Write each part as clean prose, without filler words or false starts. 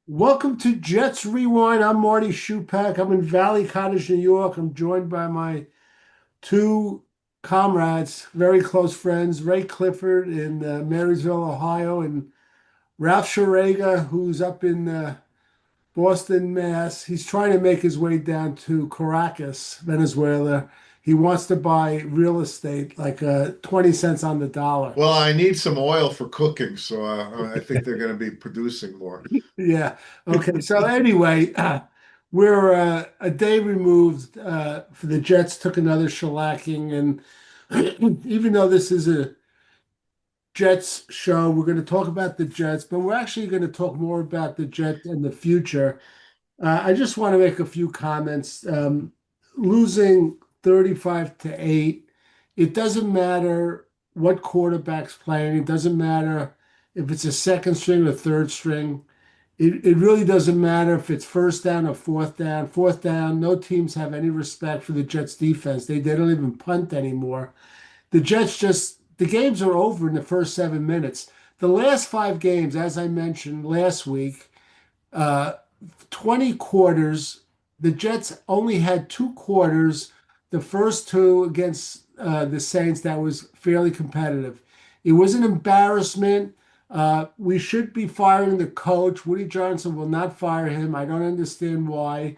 Welcome to Jets Rewind. I'm Marty Schupak. I'm in Valley Cottage, New York. I'm joined by my two comrades, very close friends, Ray Clifford in Marysville, Ohio, and Ralph Sharega, who's up in Boston, Mass. He's trying to make his way down to Caracas, Venezuela. He wants to buy real estate, like 20 cents on the dollar. Well, I need some oil for cooking, so I think they're going to be producing more. Yeah. Okay. So anyway, we're a day removed. For the Jets took another shellacking, and even though this is a Jets show, we're going to talk about the Jets, but we're actually going to talk more about the Jets and the future. I just want to make a few comments. Losing 35 to 8, it doesn't matter what quarterback's playing. It doesn't matter if it's a second string or third string. It really doesn't matter if it's first down or fourth down. Fourth down, no teams have any respect for the Jets defense. They don't even punt anymore. The games are over in the first 7 minutes. The last five games, as I mentioned last week, uh, 20 quarters. The Jets only had two quarters, the first two against the Saints, that was fairly competitive. It was an embarrassment. We should be firing the coach. Woody Johnson will not fire him. I don't understand why.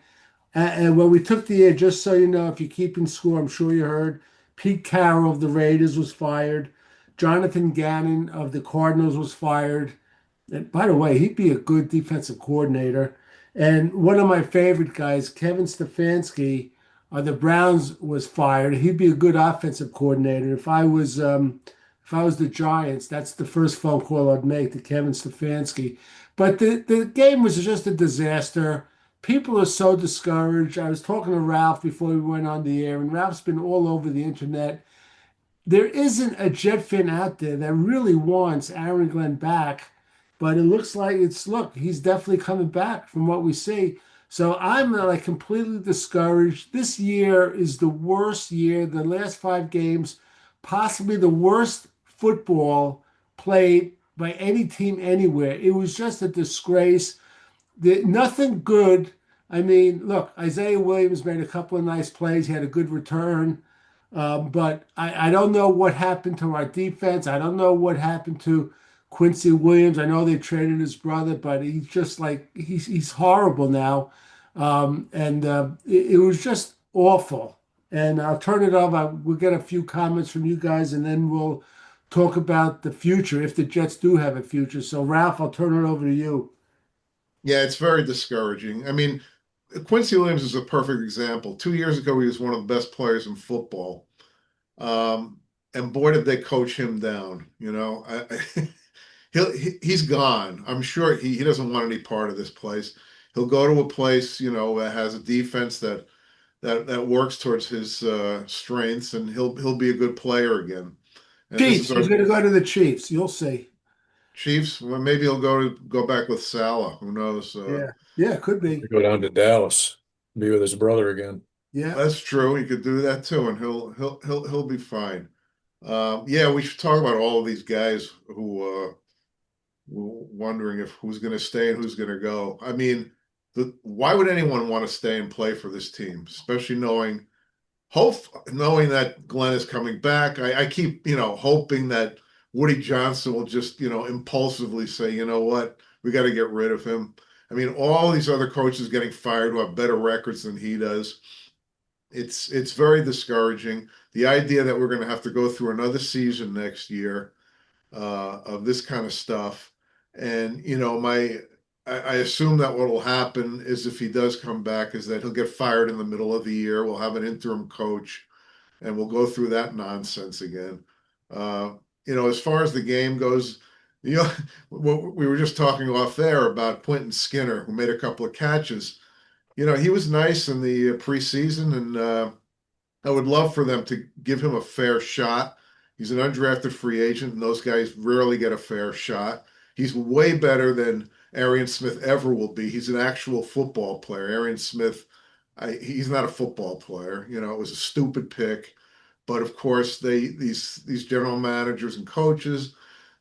And when we took the air, just so you know, if you're keeping score, I'm sure you heard, Pete Carroll of the Raiders was fired. Jonathan Gannon of the Cardinals was fired. And by the way, he'd be a good defensive coordinator. And one of my favorite guys, Kevin Stefanski, the Browns, was fired. He'd be a good offensive coordinator. If I was the Giants, that's the first phone call I'd make to Kevin Stefanski. But the game was just a disaster. People are so discouraged. I was talking to Ralph before we went on the air, and Ralph's been all over the internet. There isn't a Jet fan out there that really wants Aaron Glenn back, but it looks like he's definitely coming back from what we see. So I'm like completely discouraged. This year is the worst year. The last five games, possibly the worst football played by any team anywhere. It was just a disgrace. Nothing good. I mean, look, Isaiah Williams made a couple of nice plays. He had a good return. But I don't know what happened to our defense. I don't know what happened to Quincy Williams. I know they traded his brother, but he's just like he's horrible now. It was just awful. And I'll turn it over. We'll get a few comments from you guys, and then we'll talk about the future if the Jets do have a future. So, Ralph, I'll turn it over to you. Yeah, it's very discouraging. I mean, Quincy Williams is a perfect example. 2 years ago, he was one of the best players in football. Um, and boy, did they coach him down. He's gone. I'm sure he doesn't want any part of this place. He'll go to a place, that has a defense that works towards his strengths, and he'll be a good player again. And this is Chiefs, our he's going to go to the Chiefs. You'll see. Chiefs. Well, maybe he'll go back with Salah. Who knows? Yeah. Yeah, could be. Go down to Dallas, be with his brother again. Yeah. That's true. He could do that too, and he'll be fine. Yeah, we should talk about all of these guys who were wondering if who's going to stay and who's going to go. I mean, why would anyone want to stay and play for this team, especially knowing that Glenn is coming back? I keep hoping that Woody Johnson will just impulsively say, you know what, we got to get rid of him. I mean, all these other coaches getting fired who have better records than he does. It's very discouraging. The idea that we're going to have to go through another season next year of this kind of stuff, and I assume that what will happen is if he does come back, is that he'll get fired in the middle of the year. We'll have an interim coach, and we'll go through that nonsense again. As far as the game goes, you know, we were just talking off there about Quentin Skinner, who made a couple of catches. He was nice in the preseason, and I would love for them to give him a fair shot. He's an undrafted free agent, and those guys rarely get a fair shot. He's way better than Arian Smith ever will be. He's an actual football player. Arian Smith, he's not a football player. It was a stupid pick, but of course these general managers and coaches,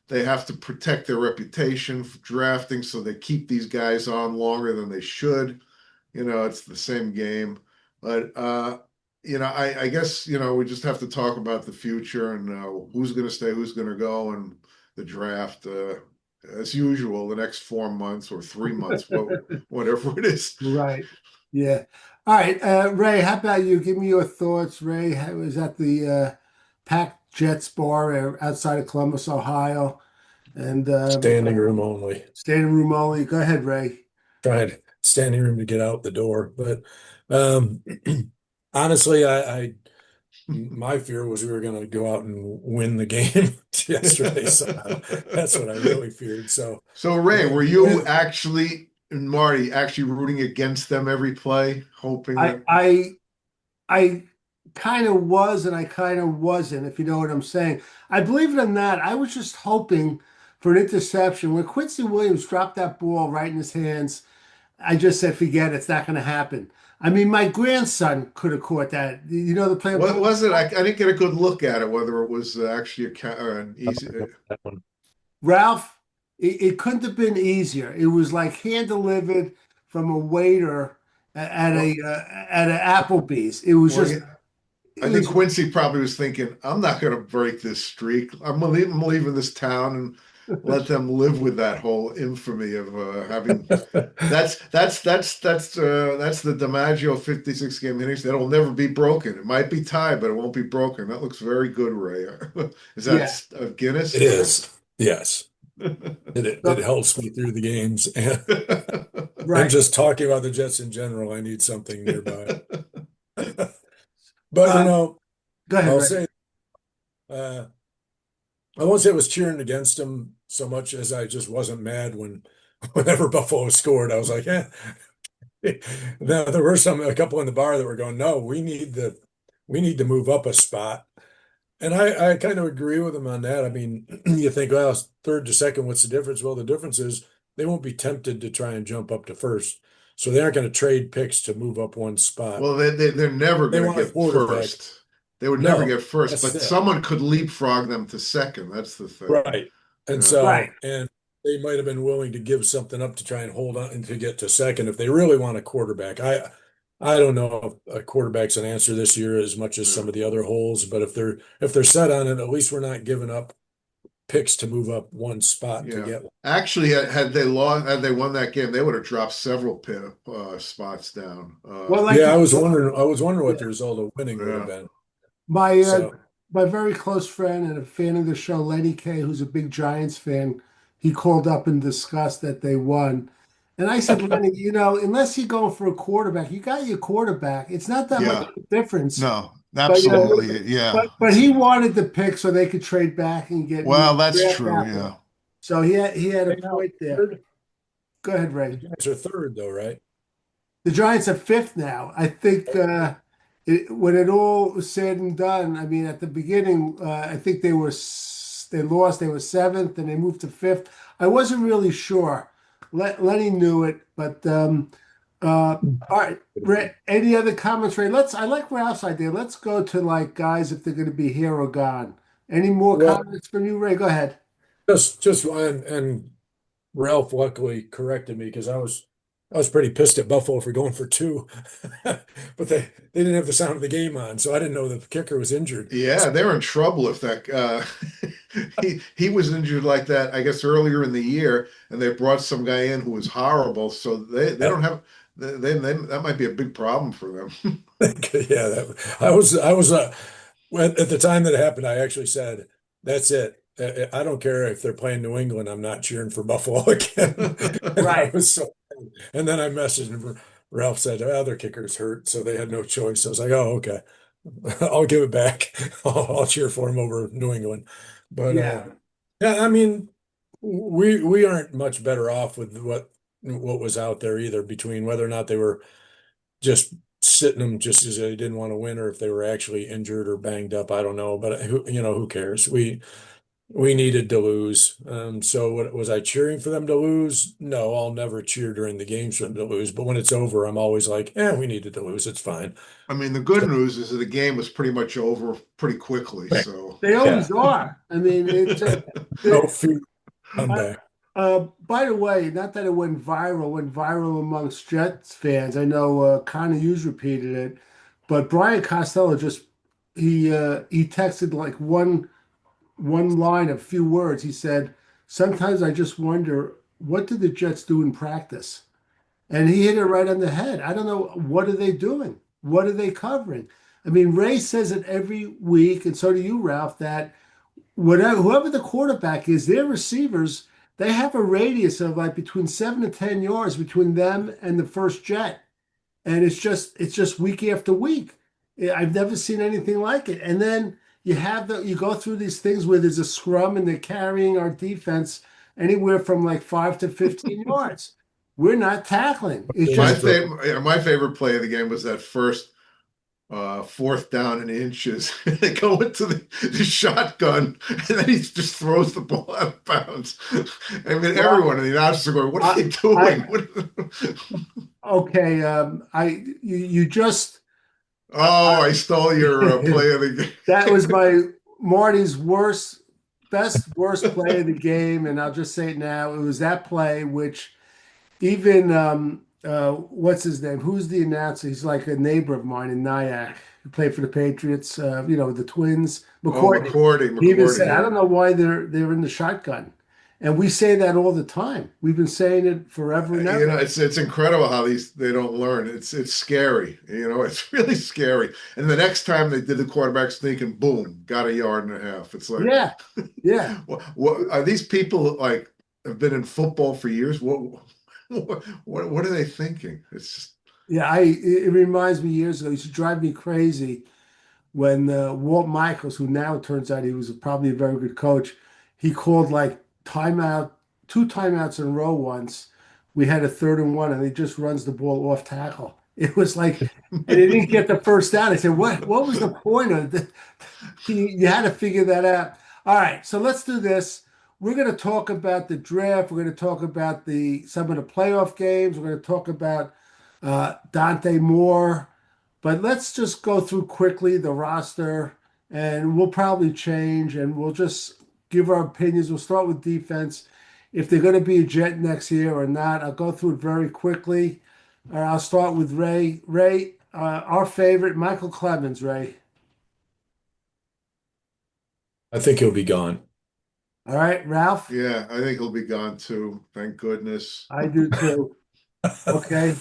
they have to protect their reputation for drafting, so they keep these guys on longer than they should. It's the same game. But I guess we just have to talk about the future and who's going to stay, who's going to go, and the draft. As usual, the next 4 months or 3 months, whatever it is. Right. Yeah. All right. Ray, how about you? Give me your thoughts. Ray, how was at the Packed Jets bar outside of Columbus, Ohio, and Standing room only. standing room only. Go ahead, Ray. Tried standing room to get out the door. But um, honestly, my fear was we were going to go out and win the game yesterday. So that's what I really feared. So, So Ray, were you actually and Marty actually rooting against them every play, hoping I that? I I kind of was and I kind of wasn't, if you know what I'm saying. I believe it or not, I was just hoping for an interception. When Quincy Williams dropped that ball right in his hands, I just said, forget it, it's not going to happen. I mean, my grandson could have caught that. You know the play. What was it? I didn't get a good look at it, whether it was actually an easy. that one. Ralph, it couldn't have been easier. It was like hand delivered from a waiter at Well, at an Applebee's. It was well, just I it think was Quincy probably was thinking, I'm not going to break this streak. I'm leaving this town and let them live with that whole infamy of having. That's the DiMaggio 56 game innings. That'll never be broken. It might be tied, but it won't be broken. That looks very good, Ray. Is yeah. that Guinness? It is. Yes. It So, helps me through the games. And right. just talking about the Jets in general, I need something nearby. But Uh, go ahead, I'll Ray. say uh, I won't say I was cheering against them so much as I just wasn't mad whenever Buffalo scored. I was like, eh. Now there were a couple in the bar that were going, no, we need to move up a spot. And I kind of agree with them on that. I mean, you think, well, it's third to second, what's the difference? Well, the difference is they won't be tempted to try and jump up to first. So they aren't going to trade picks to move up one spot. Well, they're never They going to want a get quarterback. first. They would never No, get first, that's but it. someone could leapfrog them to second. That's the thing. Right. And Yeah. Right. and they might have been willing to give something up to try and hold on and to get to second if they really want a quarterback. I don't know if a quarterback's an answer this year as much as Yeah. some of the other holes, but if they're set on it, at least we're not giving up picks to move up one spot to Yeah. get one. Actually, had they won that game, they would have dropped several spots down. Well, like Yeah, I was wondering what yeah. the result of winning would have Yeah. been. my So my very close friend and a fan of the show, Lenny K, who's a big Giants fan, he called up and discussed that they won. And I said, Lenny, unless you're going for a quarterback, you got your quarterback. It's not that much Yeah. of a difference. No, But absolutely. Yeah. but he wanted the pick so they could trade back and get Well, that's draft true. capital. Yeah. So he had a right now, point there. third, Go ahead, the Ray. Giants are third though, right? The Giants are fifth now. I think when it all was said and done, I mean, at the beginning, I think they lost. They were seventh, and they moved to fifth. I wasn't really sure. Lenny knew it, but all right. Ray, any other comments, Ray? I like Ralph's idea. Let's go to like guys if they're going to be here or gone. Any more Well, comments from you, Ray? Go ahead. just and Ralph luckily corrected me because I was pretty pissed at Buffalo for going for two, but they didn't have the sound of the game on, so I didn't know the kicker was injured. Yeah, they're in trouble if that he was injured like that, I guess earlier in the year, and they brought some guy in who was horrible. So they don't have that might be a big problem for them. Yeah, I was at the time that it happened, I actually said, "That's it. I don't care if they're playing New England. I'm not cheering for Buffalo again." And I Right. was so, and then I messaged him. Ralph said, "Oh, their kicker's hurt, so they had no choice." I was like, "Oh, okay, I'll give it back. I'll cheer for him over New England." But Yeah. yeah, I mean, we aren't much better off with what was out there either between whether or not they were just sitting them just as they didn't want to win or if they were actually injured or banged up. I don't know, but who cares? We needed to lose. So was I cheering for them to lose? No, I'll never cheer during the games for them to lose. But when it's over, I'm always like, we needed to lose. It's fine. I mean, the good news is that the game was pretty much over pretty quickly. Right. So, They Yeah. always are. I mean, No the, fear. I'm uh, back. by the way, not that it went viral amongst Jets fans. I know Connor Hughes repeated it, but Brian Costello just he texted like one line, a few words. He said, "Sometimes I just wonder what did the Jets do in practice?" And he hit it right on the head. I don't know, what are they doing? What are they covering? I mean, Ray says it every week, and so do you, Ralph, that whoever the quarterback is, their receivers, they have a radius of like between 7 to 10 yards between them and the first jet. And it's just week after week. I've never seen anything like it. And then you go through these things where there's a scrum and they're carrying our defense anywhere from like 5 to 15 yards. We're not tackling. It's my just favorite play of the game was that first fourth down and inches. They go into the shotgun, and then he just throws the ball out of bounds. I mean, well, everyone in the announcers are going, "What are I, they doing?" I okay. You just Oh, I stole your play of the that was game. my Marty's worst play of the game, and I'll just say it now. It was that play which even what's his name? Who's the announcer? He's like a neighbor of mine in Nyack. He played for the Patriots. The Twins. Oh, McCourty. He even McCourty, said, "I yeah. don't know why they're in the shotgun," and we say that all the time. We've been saying it forever and You ever. know, it's incredible how they don't learn. It's scary. You know, it's really scary. And the next time they did the quarterback sneak and boom, got a yard and a half. It's like, Yeah, yeah. what are these people like? Have been in football for years. What are they thinking? It's just Yeah, it reminds me years ago. It used to drive me crazy when Walt Michaels, who now it turns out he was probably a very good coach, he called like timeout, two timeouts in a row once. We had a 3rd and 1, and he just runs the ball off tackle. It was like, and he didn't get the first down. I said, "What was the point of it?" You had to figure that out. All right, so let's do this. We're going to talk about the draft. We're going to talk about the some of the playoff games. We're going to talk about Dante Moore. But let's just go through quickly the roster, and we'll probably change, and we'll just give our opinions. We'll start with defense. If they're going to be a Jet next year or not, I'll go through it very quickly. I'll start with Ray. Ray, our favorite, Michael Clemens. Ray. I think he'll be gone. All right, Ralph. yeah. I think he'll be gone too. Thank goodness. I do too. Okay.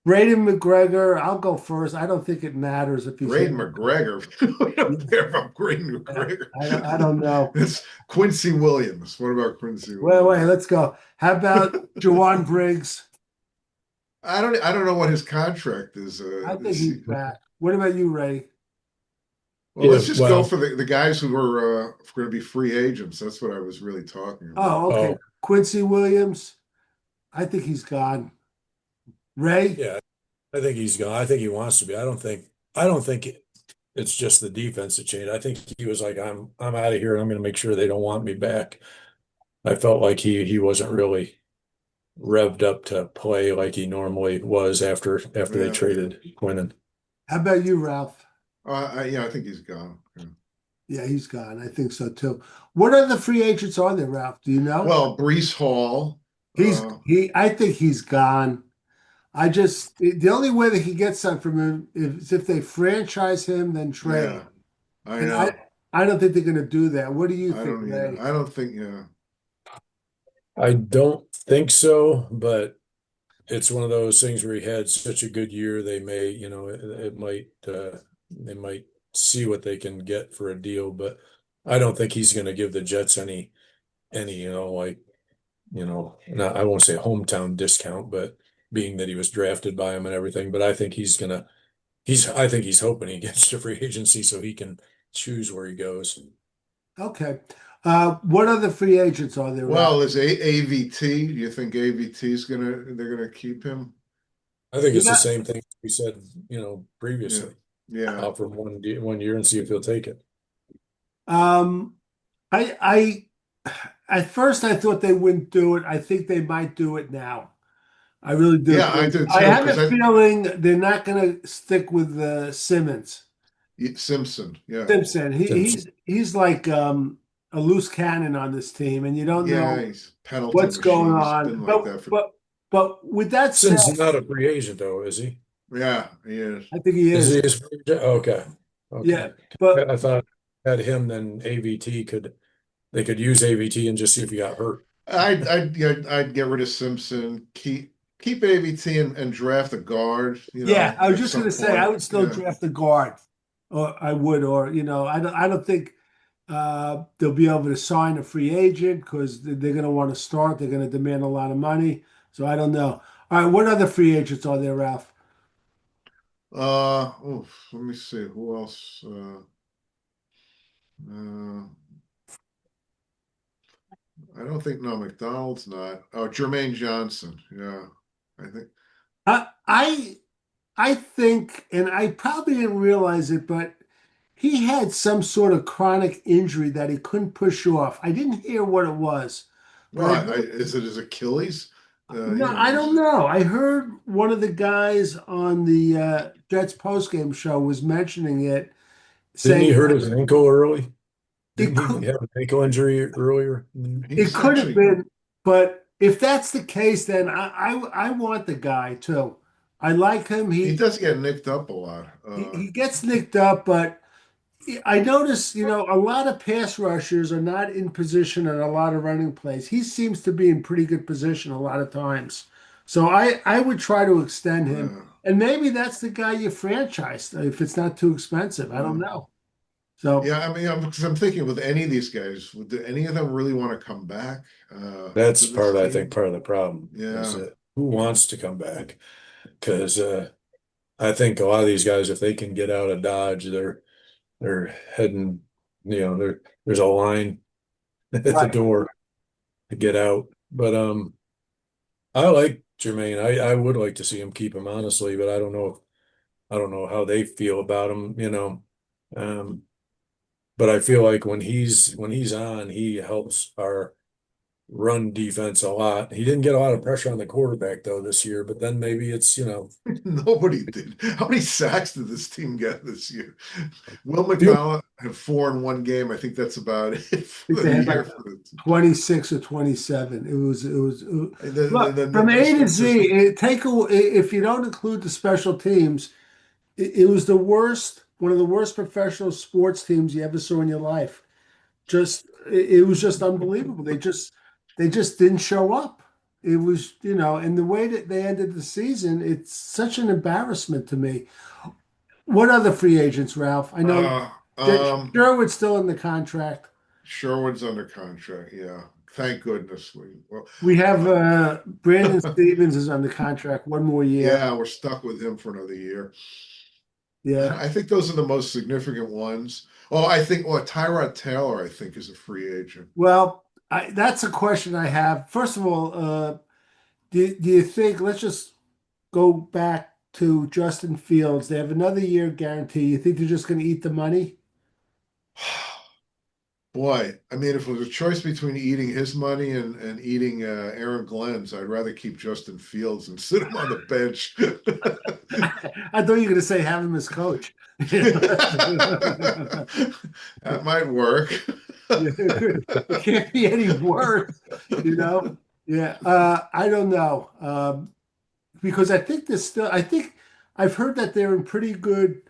Braden McGregor, I'll go first. I don't think it matters if he's Braden here. McGregor. We don't care about Braden McGregor. I don't know. It's Quincy Williams. What about Quincy Wait, Williams? let's go. How about Jawan Briggs? I don't know what his contract is. I think he's back. What about you, Ray? Well, Yeah, let's just go well, for the guys who are going to be free agents. That's what I was really talking about. Oh, okay. oh, Quincy Williams. I think he's gone. Ray? yeah, I think he's gone. I think he wants to be. I don't think it's just the defense that changed. I think he was like, I'm out of here and I'm going to make sure they don't want me back. I felt like he wasn't really revved up to play like he normally was after they Yeah. traded Quinnen. How about you, Ralph? Yeah, I think he's gone. Yeah. Yeah, he's gone. I think so too. What other free agents are there, Ralph? Do you know? Well, Breece Hall. I think he's gone. The only way they can get something from him is if they franchise him, then trade. Yeah, I And know. I don't think they're going to do that. What do you I think, don't either. Ray? I don't think. Yeah. I don't think so, but it's one of those things where he had such a good year. They may, it might, they might see what they can get for a deal, but I don't think he's going to give the Jets any, like, not, I won't say hometown discount, but being that he was drafted by him and everything, but I think he's hoping he gets to free agency so he can choose where he goes. Okay. What other free agents are there, Ralph? Well, is AVT? Do you think AVT is they're gonna keep him? I think it's the Yeah. same thing we said, Yeah. previously. Yeah. Offer him 1 year and see if he'll take it. Um, I at first I thought they wouldn't do it. I think they might do it now. I really do. Yeah, I do I too. have Because a feeling they're not going to stick with Simmons. Simpson, yeah, Simpson. He's like a loose cannon on this team, and you don't yeah, know he's penalty what's going machine. He's on. been like that for. But with that said, Since he's not a free agent, though, is he? Yeah, he is. I think he Is is. he a free agent? Okay. Yeah, Okay. but I thought had him, then AVT they could use AVT and just see if he got hurt. I'd get rid of Simpson, keep AVT and draft a guard, yeah, I was at just going some to say I point. would still Yeah. draft a guard, or I would, or I don't think they'll be able to sign a free agent because they're going to want to start. They're going to demand a lot of money. So I don't know. All right, what other free agents are there, Ralph? Let me see who else. Uh, I don't think no McDonald's not. Oh, Jermaine Johnson. Yeah, I think. I I think, and I probably didn't realize it, but he had some sort of chronic injury that he couldn't push off. I didn't hear what it was, but Well, is it his Achilles? no, I don't He's know. I heard one of the guys on the Jets postgame show was mentioning it, Didn't he saying hurt his ankle early? it Didn't could he have an ankle injury earlier? it he's could have actually been, but if that's the case, then I want the guy too. I like him. he does get nicked up a lot. He gets nicked up, but I notice, a lot of pass rushers are not in position on a lot of running plays. He seems to be in pretty good position a lot of times. So I would try to extend him. Uh, And maybe that's the guy you franchise if it's not too expensive. I don't uh, know. So yeah, I mean, because I'm thinking with any of these guys, would any of them really want to come back to That's this I think, team? part of the problem is Yeah. that who wants to come back? Because I think a lot of these guys, if they can get out of Dodge, they're heading, there's a line at the right. door to get out. But I like Jermaine. I would like to see him keep him honestly, but I don't know how they feel about him. Um, but I feel like when he's on, he helps our run defense a lot. He didn't get a lot of pressure on the quarterback though this year, but then maybe it's. Nobody did. How many sacks did this team get this year? Will Few- McDonald had 4 in 1 game. I think that's about it I think for they the had year like for the team. 26 or 27. And Look, then from A just to Z, consistent. if you don't include the special teams, it was one of the worst professional sports teams you ever saw in your life. It was just unbelievable. They just didn't show up. It was, and the way that they ended the season, it's such an embarrassment to me. What other free agents, Ralph? I know Uh, that um, Sherwood's still in the contract. Sherwood's under contract. Yeah, thank goodness. We have Uh, Brandon Stevens is under contract 1 more year. yeah, we're stuck with him for another year. Yeah. I think those are the most significant ones. Oh, I think Tyrod Taylor, I think, is a free agent. Well, that's a question I have. First of all, do you think, let's just go back to Justin Fields. They have another year guarantee. You think they're just going to eat the money? Boy, I mean, if it was a choice between eating his money and eating Aaron Glenn's, I'd rather keep Justin Fields and sit him on the bench. I thought you were going to say have him as coach. That might work. It can't be any worse, you know? Yeah, I don't know. Because I think I've heard that they're in pretty good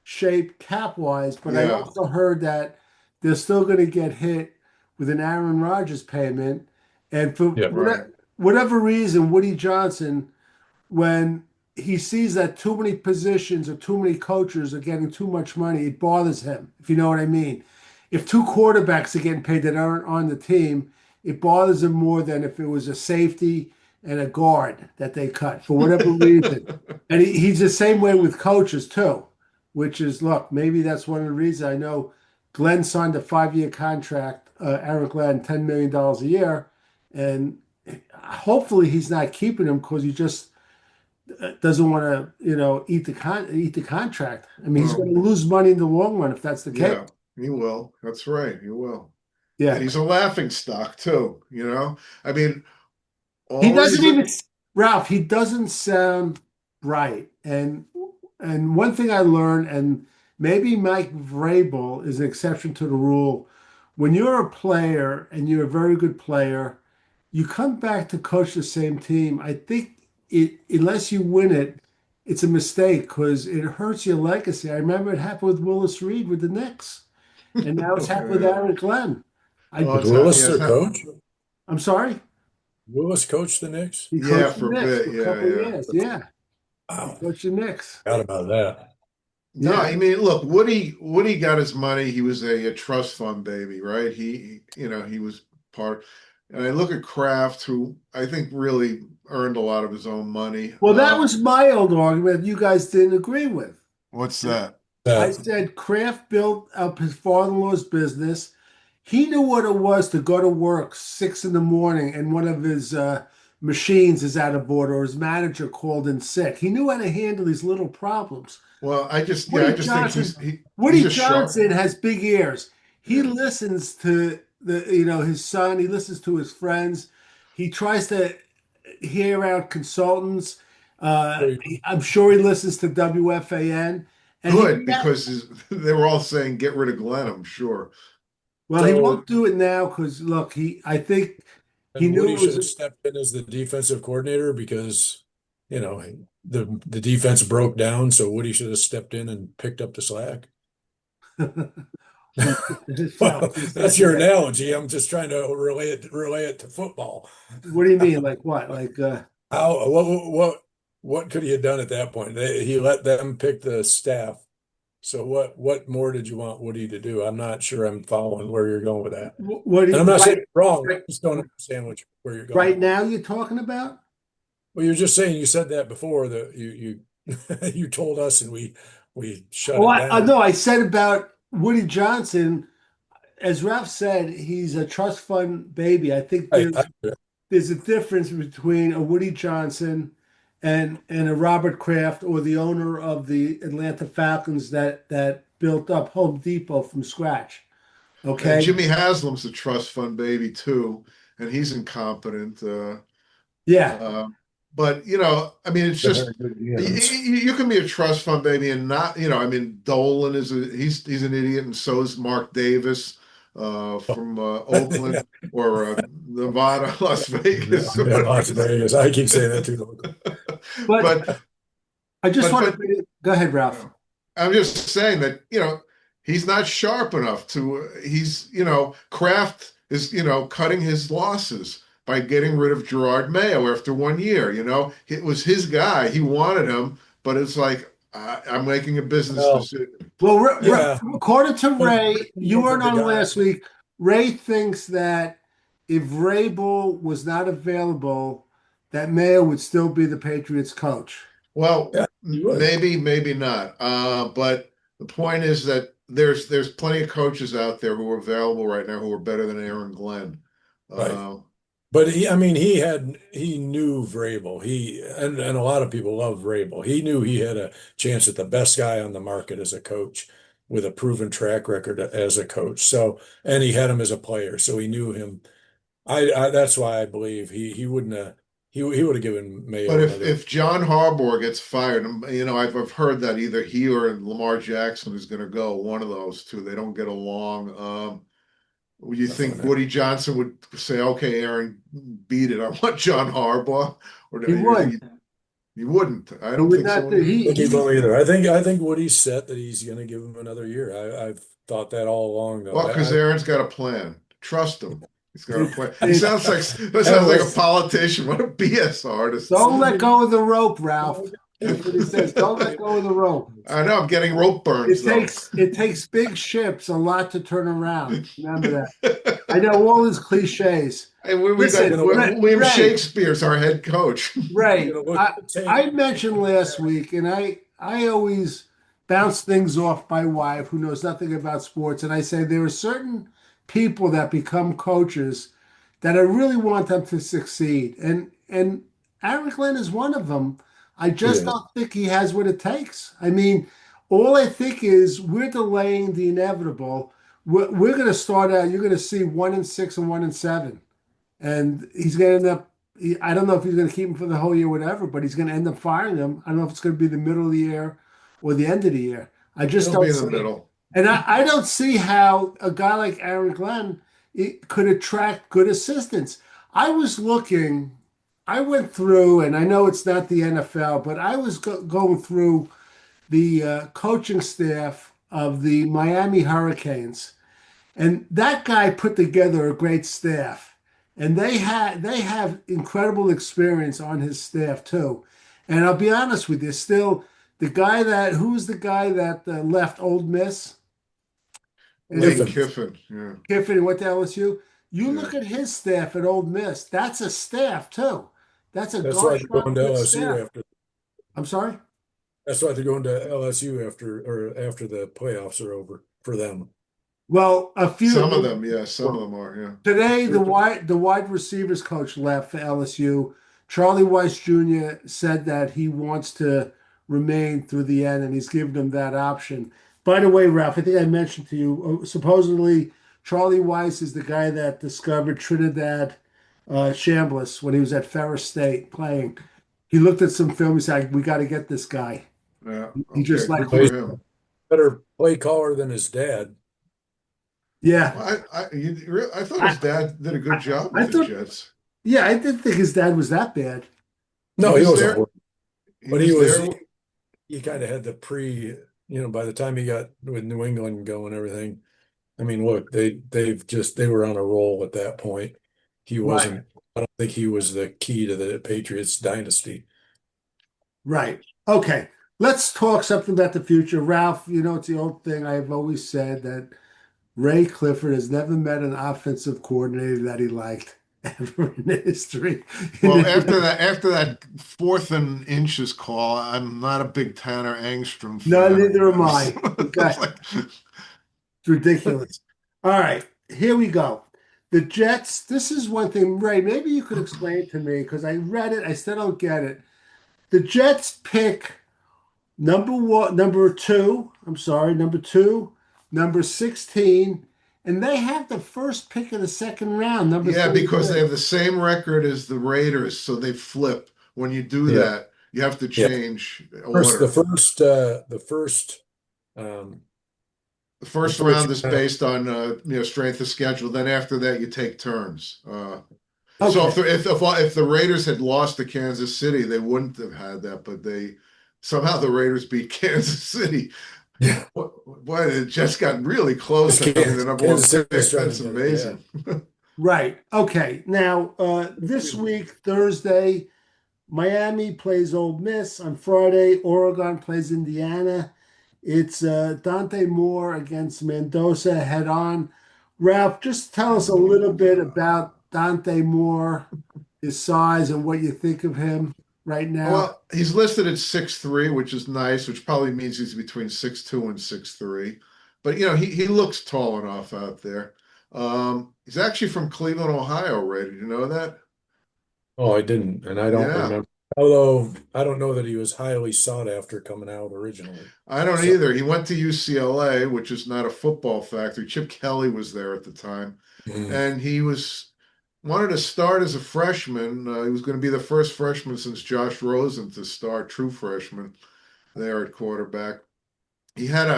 shape cap wise, but I Yeah. also heard that they're still going to get hit with an Aaron Rodgers payment. And for Yeah. Right. whatever reason, Woody Johnson, when he sees that too many positions or too many coaches are getting too much money, it bothers him, if you know what I mean. If two quarterbacks are getting paid that aren't on the team, it bothers him more than if it was a safety and a guard that they cut for whatever reason. And he's the same way with coaches too, which is, look, maybe that's one of the reasons. I know Glenn signed a 5-year contract, Eric Glenn, $10 million a year. And hopefully he's not keeping him because he just doesn't want to, eat the contract. I mean, he's Well, going to lose money in the long run if that's the case. yeah, he will. That's right. He will. Yeah. and he's a laughing stock too. I mean, He all doesn't these. even, Ralph, he doesn't sound right. And one thing I learned, and maybe Mike Vrabel is an exception to the rule, when you're a player and you're a very good player, you come back to coach the same team. I think unless you win it, it's a mistake because it hurts your legacy. I remember it happened with Willis Reed with the Knicks, and now it's happened with Yeah. Aaron Glenn. Oh, Was I, Willis yeah, their coach? I'm sorry, Willis coached the Knicks? he yeah, coached the for a Knicks bit. for a Yeah, couple of yeah. years. Yeah, he Wow, coached the Knicks. forgot about that. No, Yeah. I mean, look, Woody got his money. He was a trust fund baby, right? He was part. And I look at Kraft, who I think really earned a lot of his own money. Well, that was my old argument you guys didn't agree with. What's And that? I That said Kraft built up his father-in-law's business. He knew what it was to go to work 6 in the morning and one of his machines is out of order or his manager called in sick. He knew how to handle these little problems. Well, I Woody just think Johnson, he's Woody a sharp. Johnson has big ears. He Yeah. listens to his son. He listens to his friends. He tries to hear out consultants. I'm sure he listens to WFAN, and Good, because they were all saying get rid of Glenn, I'm sure. well, he so won't do it now because look, I think he and knew Woody it should was. have stepped in as the defensive coordinator because you know the defense broke down, so Woody should have stepped in and picked up the slack. Well, Well, that's your analogy. I'm just trying to relay it to football. what do you mean? Like what? Like How what could he have done at that point? He let them pick the staff. So what more did you want Woody to do? I'm not sure I'm following where you're going with that. what? And I'm not saying Right, it's wrong. I right, just don't understand where you're right going. now you're talking about? Well, you're just saying you said that before that you you told us and we shut Oh, it I down. no, I said about Woody Johnson. As Ralph said, he's a trust fund baby. I think I there's a difference between a Woody Johnson and a Robert Kraft or the owner of the Atlanta Falcons that built up Home Depot from scratch. And Okay. Jimmy Haslam's a trust fund baby too, and he's incompetent. Yeah. Uh, but I mean, it's they're very just good you, GMs. you can be a trust fund baby and not, I mean, Dolan he's an idiot, and so is Mark Davis from Yeah, Oakland or Nevada, Las Vegas, or yeah, whatever Las it is. Vegas. I keep saying that too. But But I just but want but to go ahead, Ralph. I'm just saying that, he's not sharp enough Kraft is, cutting his losses by getting rid of Gerard Mayo after 1 year. It was his guy. He wanted him, but it's like, I'm making a business Well, decision. Well, yeah, according to but Ray, you for weren't the on guy. last week. Ray thinks that if Vrabel was not available, that Mayo would still be the Patriots coach. Well, Yeah, you would. maybe not. But the point is that there's plenty of coaches out there who are available right now who are better than Aaron Glenn. Right. Uh, But I mean, he knew Vrabel. And a lot of people love Vrabel. He knew he had a chance at the best guy on the market as a coach with a proven track record as a coach. So, and he had him as a player, so he knew him. I that's why I believe he wouldn't have he would have given But Mayo if another. John Harbaugh gets fired, I've heard that either he or Lamar Jackson is going to go. One of those two. They don't get along. Would you think Definitely. Woody Johnson would say, "Okay, Aaron, beat it. I want John Harbaugh," or do He you think would. he wouldn't? I He don't would think not so do. either. I think he won't either. I think Woody's set that he's going to give him another year. I've thought that all along though. Well, because Aaron's got a plan. Trust him. He's got a It's, plan. it's, That sounds like a politician. What a BS artist. don't let go of the rope, Ralph. That's what he says. Don't let go of the rope. I know I'm getting rope burns though. It takes big ships a lot to turn around. Remember that. I know all his cliches. Hey, we got Listen, William Ray, Shakespeare's our head coach. You're Ray, going to look I, at the tape. I mentioned last week, and I always bounce things off my wife who knows nothing about sports, and I say there are certain people that become coaches that I really want them to succeed, and Aaron Glenn is one of them. I just Yeah. don't think he has what it takes. I mean, all I think is we're delaying the inevitable. we're going to start out. You're going to see 1-6 and 1-7, and he's going to end up. I don't know if he's going to keep him for the whole year, whatever, but he's going to end up firing him. I don't know if it's going to be the middle of the year or the end of the year. I just It'll be don't in the see it. middle. And I don't see how a guy like Aaron Glenn could attract good assistants. I was looking, I went through, and I know it's not the NFL, but I was going through the coaching staff of the Miami Hurricanes, and that guy put together a great staff, and they have incredible experience on his staff too. And I'll be honest with you, still the guy that who's the guy that left Old Miss and Lane Kiffin. Kiffin. Yeah. Kiffin went to LSU. You Yeah. look at his staff at Old Miss. That's a staff too. That's a That's why gosh they're darn going to good LSU staff. after. I'm sorry. That's why they're going to LSU after the playoffs are over for them. Well, a Some of few them, yeah, some of them are, yeah. today, the wide receivers coach left for LSU. Charlie Weiss Jr. said that he wants to remain through the end, and he's given him that option. By the way, Ralph, I think I mentioned to you, supposedly Charlie Weiss is the guy that discovered Trinidad Chambliss when he was at Ferris State playing. He looked at some film. He said, "We got to get this guy." Yeah. He Okay. just like, Good He's for a him. better play caller than his dad. yeah. Well, I thought I, his dad did a good job I with the thought, Jets. yeah, I didn't think his dad was that bad. He No, he was wasn't there. horrible, He but was there. he kind of had the by the time he got with New England going, everything. I mean, look, they were on a roll at that point. He Right. wasn't. I don't think he was the key to the Patriots dynasty. Right. Okay. Let's talk something about the future. Ralph, it's the old thing I've always said that Ray Clifford has never met an offensive coordinator that he liked ever in history. Well, after that 4th and inches call, I'm not a big Tanner Angstrom No, fan. neither am I. It's Okay. like, It's ridiculous. All right. Here we go. The Jets, this is one thing, Ray, maybe you could explain it to me because I read it. I still don't get it. The Jets pick number two, number 16, and they have the first pick of the second round, number yeah, because they 33. have the same record as the Raiders, so they flip. When you do Yeah, that, you have to yeah. change First, order. um, The first the round first is based on strength of schedule. Then after that, you take turns. So Okay. if the Raiders had lost to Kansas City, they wouldn't have had that. But somehow the Raiders beat Kansas City. yeah, Boy, it just got really close to having the number one Kansas City was pick. trying That's to get it. Yeah. amazing. Right. Okay. Now, this week, Thursday, Miami plays Ole Miss. On Friday, Oregon plays Indiana. It's Dante Moore against Mendoza head on. Ralph, just tell us a little bit about Dante Moore, his size, and what you think of him right now. Well, he's listed at 6'3", which is nice, which probably means he's between 6'2" and 6'3". But he looks tall enough out there. He's actually from Cleveland, Ohio, Ray. Did you know that? Oh, I didn't, and I don't Yeah, remember. Although I don't know that he was highly sought after coming out originally. I don't So, either. He went to UCLA, which is not a football factory. Chip Kelly was there at the time, mm, and he wanted to start as a freshman. He was going to be the first freshman since Josh Rosen to start, true freshman there at quarterback. He had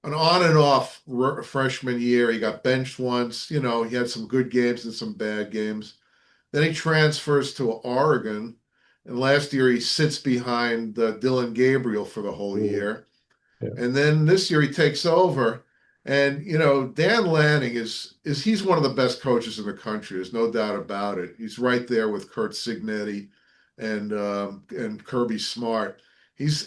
an on and off freshman year. He got benched once. He had some good games and some bad games. Then he transfers to Oregon, and last year he sits behind Dylan Gabriel for the whole mm, year. yeah, And then this year he takes over. And Dan Lanning he's one of the best coaches in the country. There's no doubt about it. He's right there with Kurt Signetti and Kirby Smart.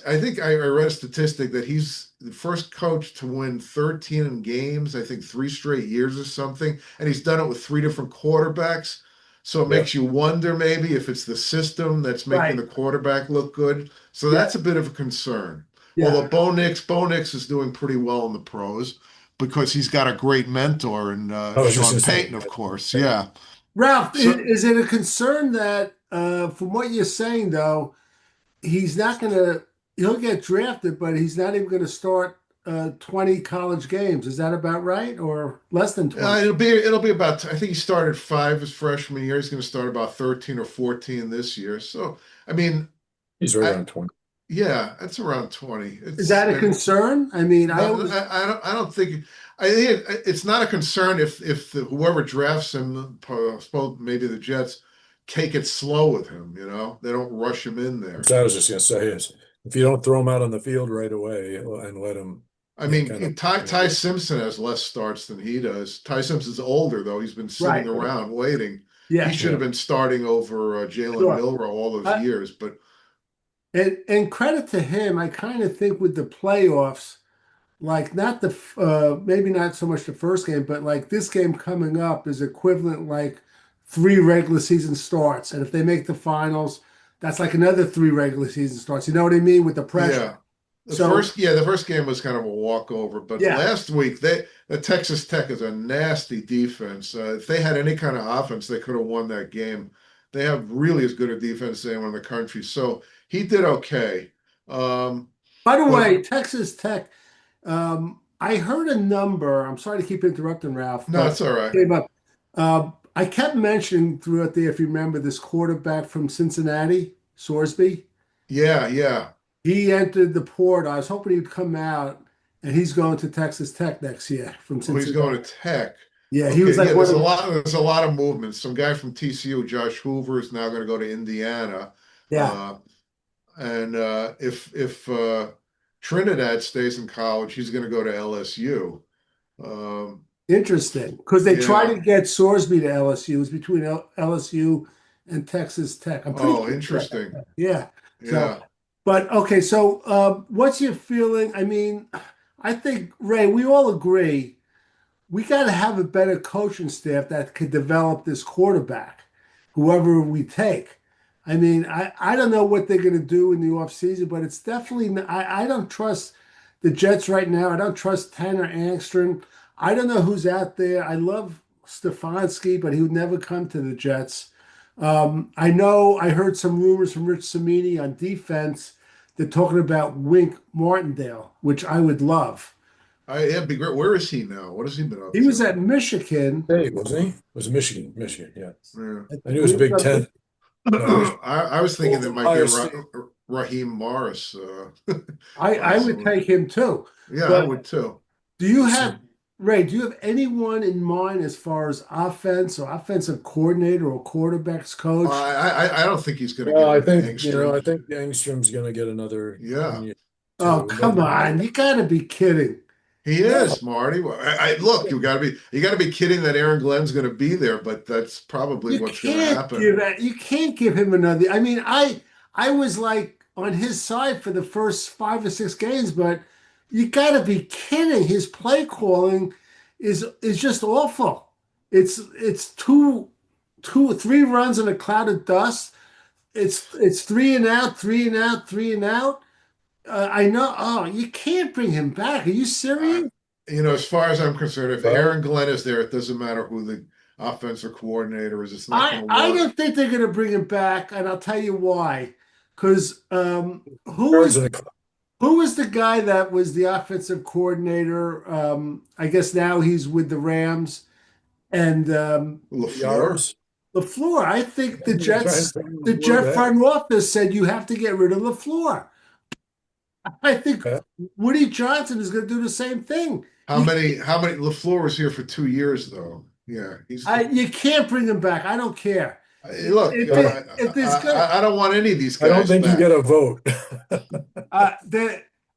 I think I read a statistic that he's the first coach to win 13 games, I think 3 straight years or something, and he's done it with 3 different quarterbacks. So it yeah. makes you wonder maybe if it's the system that's making Right. the quarterback look good. So Yeah. that's a bit of a concern. Yeah. Although Bo Nix is doing pretty well in the pros because he's got a great mentor in I was just Sean going to say, Payton, of course. Yeah. Ralph, So is it a concern that, from what you're saying, though, he's not going to, he'll get drafted, but he's not even going to start 20 college games. Is that about right, or less than 20? It'll be about. I think he started 5 his freshman year. He's going to start about 13 or 14 this year. So I mean, He's right I around 20. yeah, it's around 20. Is that a And concern? I mean, I no, always I don't think. I think it's not a concern if whoever drafts him, suppose maybe the Jets, take it slow with him. They don't rush him in there. So I was just going to say is if you don't throw him out on the field right away and let him, I mean, kind of, Ty Simpson has less starts than he does. Ty Simpson's older, though. He's been sitting right. around waiting. He Yeah, should have been starting over Jalen sure. Milroe all those years. But And credit to him, I kind of think with the playoffs, like not the maybe not so much the first game, but like this game coming up is equivalent like 3 regular season starts, and if they make the finals, that's like another 3 regular season starts. You know what I mean with the pressure. yeah, So the first game was kind of a walkover. But yeah, last week, the Texas Tech is a nasty defense. If they had any kind of offense, they could have won that game. They have really as good a defense as anyone in the country. So he did okay. Um, by the but way, Texas Tech. I heard a number. I'm sorry to keep interrupting, Ralph, no, but it's all right. came up. I kept mentioning throughout there, if you remember, this quarterback from Cincinnati, Sorsby. Yeah, yeah. He entered the portal. I was hoping he'd come out, and he's going to Texas Tech next year from Oh, he's Cincinnati. going to Tech. Yeah, he was Okay, like yeah, one there's a of lot there's a lot of movement. Some guy from TCU, Josh Hoover, is now going to go to Indiana. yeah, Uh, and if Trinidad stays in college, he's going to go to LSU. Um, interesting because they tried to yeah. get Sorsby to LSU. It was between LSU and Texas Tech. I'm pretty Oh, sure. interesting. Yeah. So, Yeah. but okay. So, what's your feeling? I mean, I think Ray, we all agree we got to have a better coaching staff that could develop this quarterback, whoever we take. I mean, I don't know what they're going to do in the offseason, but it's definitely, I don't trust the Jets right now. I don't trust Tanner Angstrom. I don't know who's out there. I love Stefanski, but he would never come to the Jets. I know I heard some rumors from Rich Cimini on defense. They're talking about Wink Martindale, which I would love. It'd be great. Where is he now? What has he been up He was to? at Michigan. hey, wasn't he? It was Michigan, yeah. Yeah. I knew it was Big Ten. No, I was thinking there might be Ohio a State. Raheem Morris. I would Possibly. take him too. Yeah, I But would too. do you So, have Ray? Do you have anyone in mind as far as offense or offensive coordinator or quarterbacks coach? I don't think he's going to get well, I rid of think Angstrom. I think Angstrom's going to get another Yeah. year Oh, too. But come on! You got to be kidding. He no, is, Marty. Well, look, you got to be kidding that Aaron Glenn's going to be there, but that's probably what's going to happen. You can't give him another. I mean, I was like on his side for the first 5 or 6 games, but you got to be kidding. His play calling is just awful. It's two, 3 runs in a cloud of dust. It's three and out, 3 and out, 3 and out. I know. Oh, you can't bring him back. Are you Uh, serious? as far as I'm concerned, if well, Aaron Glenn is there, it doesn't matter who the offensive coordinator is. It's not I going to I work. don't think they're going to bring him back, and I'll tell you why. Because birds in the cloud. who was the guy that was the offensive coordinator? I guess now he's with the Rams and LaFleur. Yards. LaFleur. I think I'm gonna try and bring the LaFleur Jet back. front office said you have to get rid of LaFleur. I think Yeah. Woody Johnson is going to do the same thing. How You many? How many? LaFleur was here for 2 years, though. Yeah, you can't bring him back. I don't care. look. If there's good, I don't want any of these I don't guys think you back. get a vote.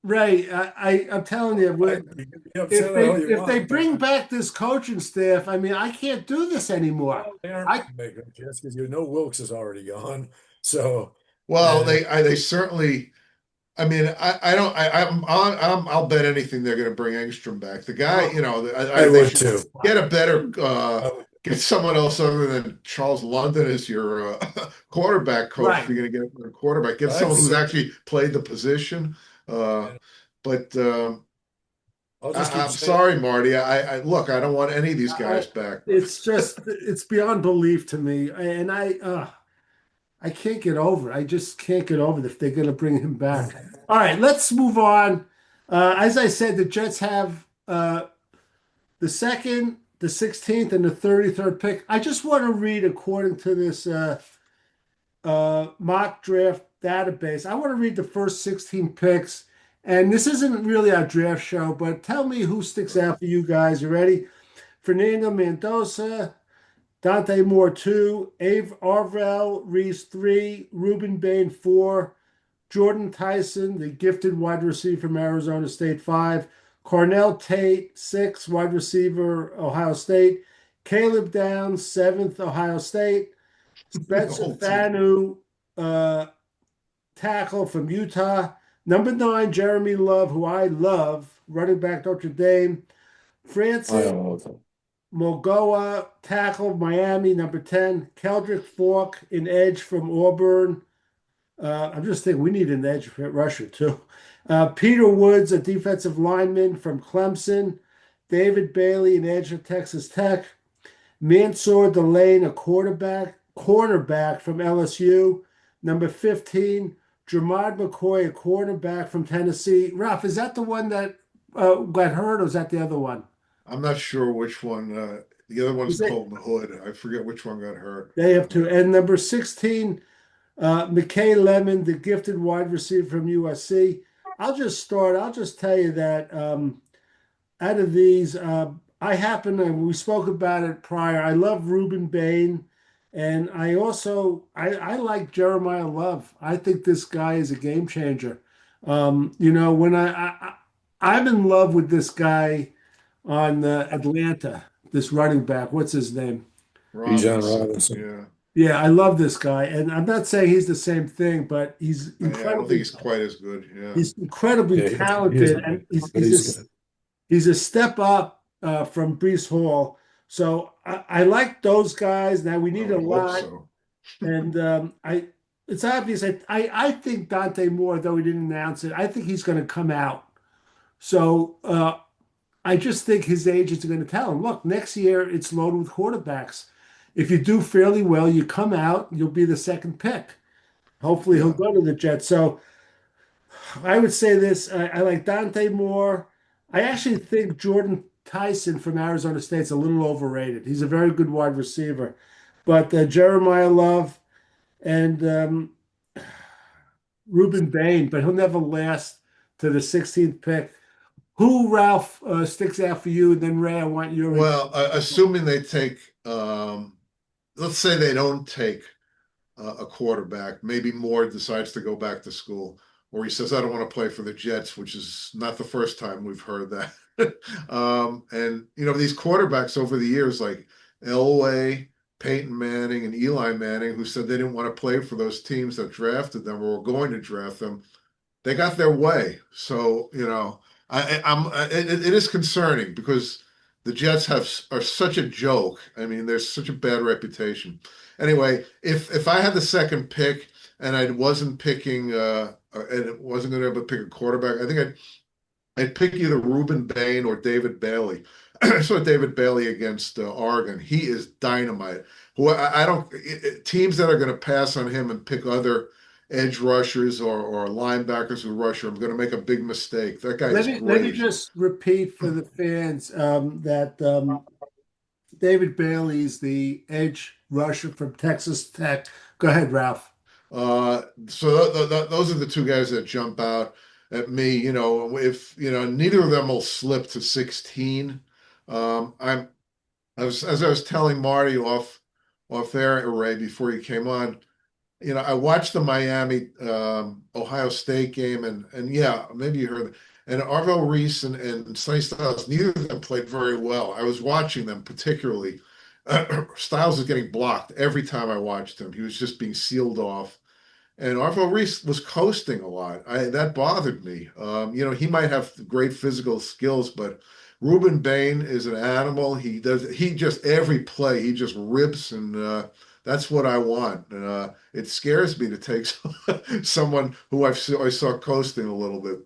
Ray, I'm telling you, You can be upset all you if they want, but bring back this coaching staff, I mean, I can't do this anymore. well, they aren't I going to make a chance because you know Wilkes is already gone. So, Well, and they certainly. I mean, I don't. I'll bet anything they're going to bring Engstrom back. The guy, I they would should too. get a better, I would, get someone else other than Charles London as your quarterback coach. If right. you're going to get a quarterback, get I've someone who's said, actually played the position. Uh, and but I'll just keep I'm saying, sorry, Marty. I look. I don't want any of these I, guys back. it's beyond belief to me, and I can't get over it. I just can't get over it if they're going to bring him back. All right, let's move on. As I said, the Jets have the second, the 16th, and the 33rd pick. I just want to read according to this mock draft database. I want to read the first 16 picks. And this isn't really our draft show, but tell me who sticks out for you guys. You ready? Fernando Mendoza, Dante Moore 2, Arvell Reese 3, Ruben Bain 4, Jordan Tyson, the gifted wide receiver from Arizona State 5, Cornell Tate 6, wide receiver, Ohio State, Caleb Downs 7th, Ohio State, The Spencer whole team. Fanu, uh, tackle from Utah. Number 9, Jeremy Love, who I love, running back Notre Dame. I Francis don't know. Mogoa, tackle Miami. Number 10, Keldrick Falk, an edge from Auburn. I'm just thinking we need an edge rusher too. Peter Woods, a defensive lineman from Clemson. David Bailey, an edge of Texas Tech. Mansour Delane, a cornerback from LSU. Number 15, Jermad McCoy, a cornerback from Tennessee. Ralph, is that the one that got hurt, or is that the other one? I'm not sure which one. The other one's Is it? Colton Hood. I forget which one got hurt. They have two. And number 16, McKay Lemon, the gifted wide receiver from USC. I'll just start. I'll just tell you that out of these, I happen to, we spoke about it prior. I love Ruben Bain, and I like Jeremiah Love. I think this guy is a game changer. When I'm in love with this guy on Atlanta, this running back. What's his name? Bijan Robinson. Robinson. Yeah. Yeah, I love this guy, and I'm not saying he's the same thing, but he's Yeah, I don't think incredibly he's quite as good. Yeah. he's incredibly Yeah, he talented, isn't and good, but he's good. he's a step up from Breece Hall. So I like those guys. Now we I need a would hope lot, so. and it's obvious. I think Dante Moore, though he didn't announce it, I think he's going to come out. So I just think his agents are going to tell him, look, next year it's loaded with quarterbacks. If you do fairly well, you come out, you'll be the second pick. Hopefully he'll Yeah. go to the Jets. So I would say this. I like Dante Moore. I actually think Jordan Tyson from Arizona State's a little overrated. He's a very good wide receiver. But Jeremiah Love and Ruben Bain, but he'll never last to the 16th pick. Who, Ralph, sticks out for you? And then Ray, I want your. Well, assuming they take, let's say they don't take a quarterback, maybe Moore decides to go back to school, or he says, I don't want to play for the Jets, which is not the first time we've heard that. And, these quarterbacks over the years, like Elway, Peyton Manning, and Eli Manning, who said they didn't want to play for those teams that drafted them or were going to draft them, they got their way. So, it is concerning because the Jets are such a joke. I mean, there's such a bad reputation. Anyway, if I had the second pick and I wasn't picking and it wasn't going to be able to pick a quarterback, I think I'd pick either Ruben Bain or David Bailey. I saw David Bailey against Oregon. He is dynamite. Who I don't teams that are going to pass on him and pick other edge rushers or linebackers who rush him are going to make a big mistake. That guy is Let me great. just repeat for the fans that David Bailey's the edge rusher from Texas Tech. Go ahead, Ralph. So those are the two guys that jump out at me. If neither of them will slip to 16. As I was telling Marty off air array before he came on. I watched the Miami Ohio State game, and yeah, maybe you heard. And Arvell Reese and Sonny Styles, neither of them played very well. I was watching them particularly. Styles was getting blocked every time I watched him. He was just being sealed off. And Arvell Reese was coasting a lot. That bothered me. He might have great physical skills, but Ruben Bain is an animal. He just every play he just rips, and that's what I want. It scares me to take someone who I saw coasting a little bit.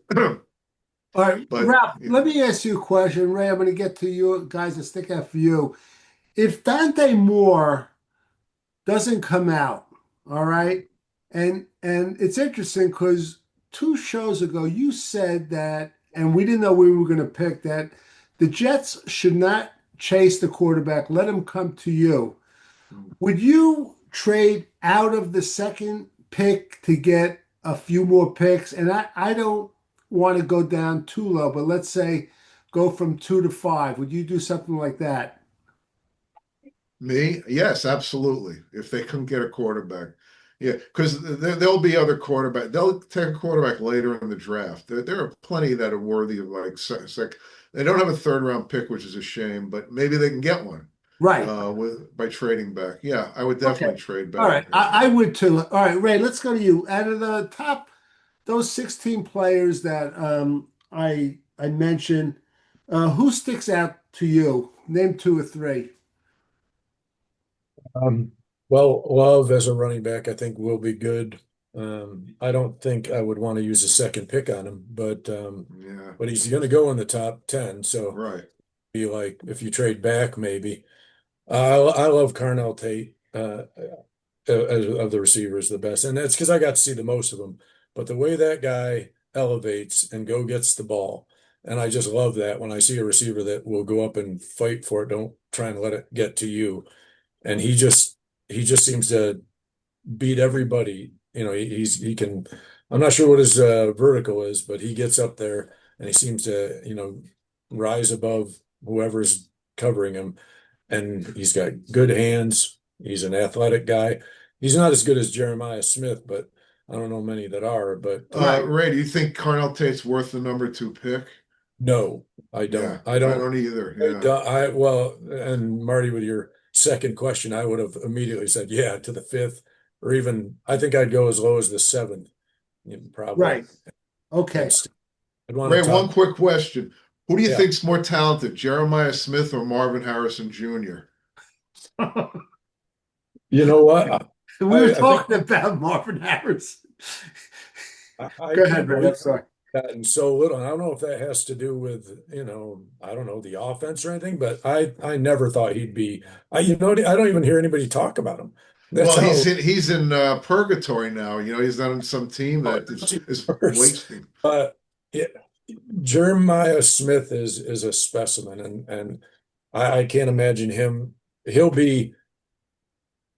All right, But Ralph, let me ask you a question. Ray, I'm going to get to you guys that stick out for you. If Dante Moore doesn't come out, all right, and it's interesting because 2 shows ago you said that and we didn't know we were going to pick that. The Jets should not chase the quarterback. Let him come to you. Would you trade out of the second pick to get a few more picks? And I don't want to go down too low, but let's say go from 2 to 5. Would you do something like that? Me? Yes, absolutely. If they couldn't get a quarterback. Yeah, because there'll be other quarterback. They'll take a quarterback later in the draft. There are plenty that are worthy of like they don't have a third round pick, which is a shame, but maybe they can get one Right. by trading back. Yeah, I would Okay. definitely trade All back. right. I would too. All right, Ray, let's go to you. Out of the top, those 16 players that I mentioned, who sticks out to you? Name 2 or 3. Um, well, Love as a running back, I think will be good. I don't think I would want to use a second pick on him, Yeah, but he's going to go in the top 10. So right. be like if you trade back, maybe. I love Carnell Tate of the receivers, the best, and that's because I got to see the most of them. But the way that guy elevates and go gets the ball, and I just love that when I see a receiver that will go up and fight for it, don't try and let it get to you. And he just seems to beat everybody. He can. I'm not sure what his vertical is, but he gets up there and he seems to rise above whoever's covering him. And he's got good hands. He's an athletic guy. He's not as good as Jeremiah Smith, but I don't know many that are. But Right. Ray, do you think Carnell Tate's worth the number 2 pick? no, I Yeah, don't. I I don't. don't either. I Yeah. don't. Well, and Marty, with your second question, I would have immediately said, yeah, to the fifth, or even I think I'd go as low as the seventh, probably. Right. Okay. I'd want to Ray, one talk. quick question. Who do you Yeah. think's more talented, Jeremiah Smith or Marvin Harrison Jr.? You know what? We I, were I think talking about Marvin Harris. I Go can't ahead, Ray. I'm believe sorry. gotten so little. And I don't know if that has to do with, I don't know, the offense or anything, but I never thought he'd be I don't even hear anybody talk about him. That's Well, how he's in purgatory now. He's on some team that is worse. wasting. But yeah, Jeremiah Smith is a specimen, and I can't imagine him. He'll be,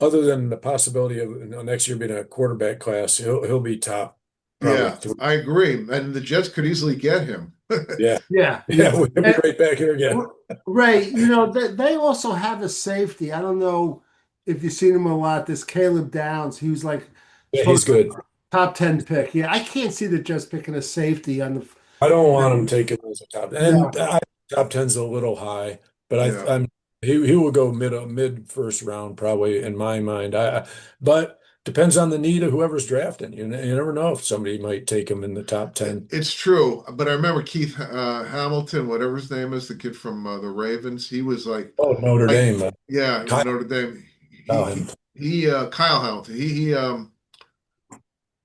other than the possibility of next year being a quarterback class, he'll be top probably Yeah, 3. I agree. And the Jets could easily get him. Yeah, Yeah, yeah, yeah. we'll be And right back here again. Ray, they also have a safety. I don't know if you've seen him a lot. This Caleb Downs, he was like Yeah, he's supposed to be good. top 10 pick. Yeah, I can't see the Jets picking a safety on the. I don't want him taken as a top, and No, top 10's a little high, but Yeah. he will go mid first round probably in my mind. But depends on the need of whoever's drafting. You never know if somebody might take him in the top 10. It's true. But I remember Keith Hamilton, whatever his name is, the kid from the Ravens. He was Oh, Notre like, Dame, yeah, Kyle Notre Dame. Hamilton. Kyle Hamilton.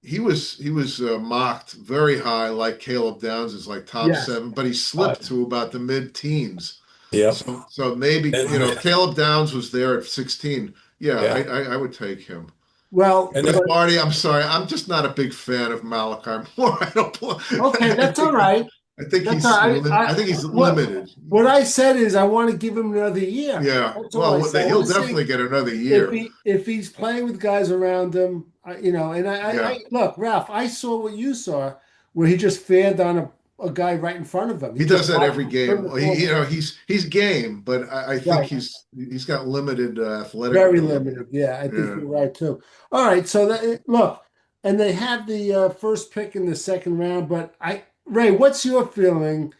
He was mocked very high, like Caleb Downs is like top yes. 7, but he Uh, slipped to about the mid-teens. yep. So maybe if And, Caleb Downs was there at 16. Yeah, yeah, I would take him. Well, and But then, Marty, I'm sorry, I'm just not a big fan of Malachi Moore. I don't. okay, I that's all think right. I think That's all he's right. I think he's What limited. I said is I want to give him another year. Yeah. That's all I Well, said. I he'll want to see definitely get another if year. he's playing with guys around him, and I Yeah. look, Ralph, I saw what you saw, where he just fanned on a guy right in front of him. He He just does that watched every him turn game. the Well, He, corner. he's game, but I think Right, he's got limited athletic very ability. limited. Yeah, I think Yeah. you're right too. All right, so look, and they have the first pick in the second round, but Ray, what's your feeling?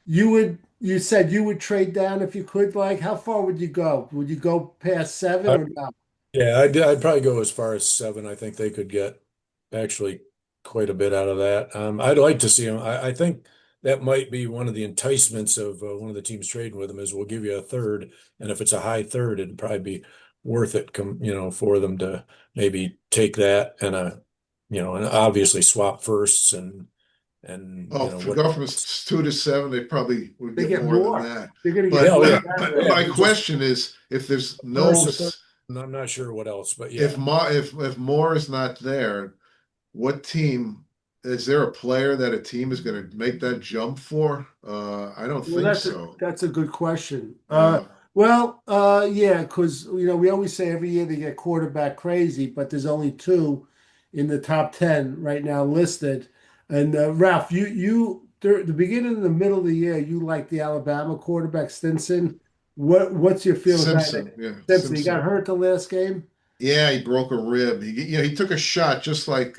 You said you would trade down if you could. Like, how far would you go? Would you go past 7 I, or no? yeah, I'd probably go as far as 7. I think they could get actually quite a bit out of that. I'd like to see him. I think that might be one of the enticements of one of the teams trading with him is we'll give you a third, and if it's a high third, it'd probably be worth it, for them to maybe take that and and obviously swap firsts and Oh, if we what. go from 2 to 7, they probably would They get get more than more. that. They're going to get Yeah, But oh more yeah, than that, but Ray. yeah. my Just question is, if there's a no first, a third, and I'm not sure what else, but if yeah. Ma if Moore is not there, what team is there a player that a team is going to make that jump for? I don't Well, think so. that's a good question. Yeah, Yeah, because we always say every year they get quarterback crazy, but there's only two in the top 10 right now listed. And Ralph, the beginning and the middle of the year, you like the Alabama quarterback Stinson. What's your feelings on Simpson. that? Yeah, Simpson, he got Simpson. hurt the last game. Yeah, he broke a rib. He took a shot just like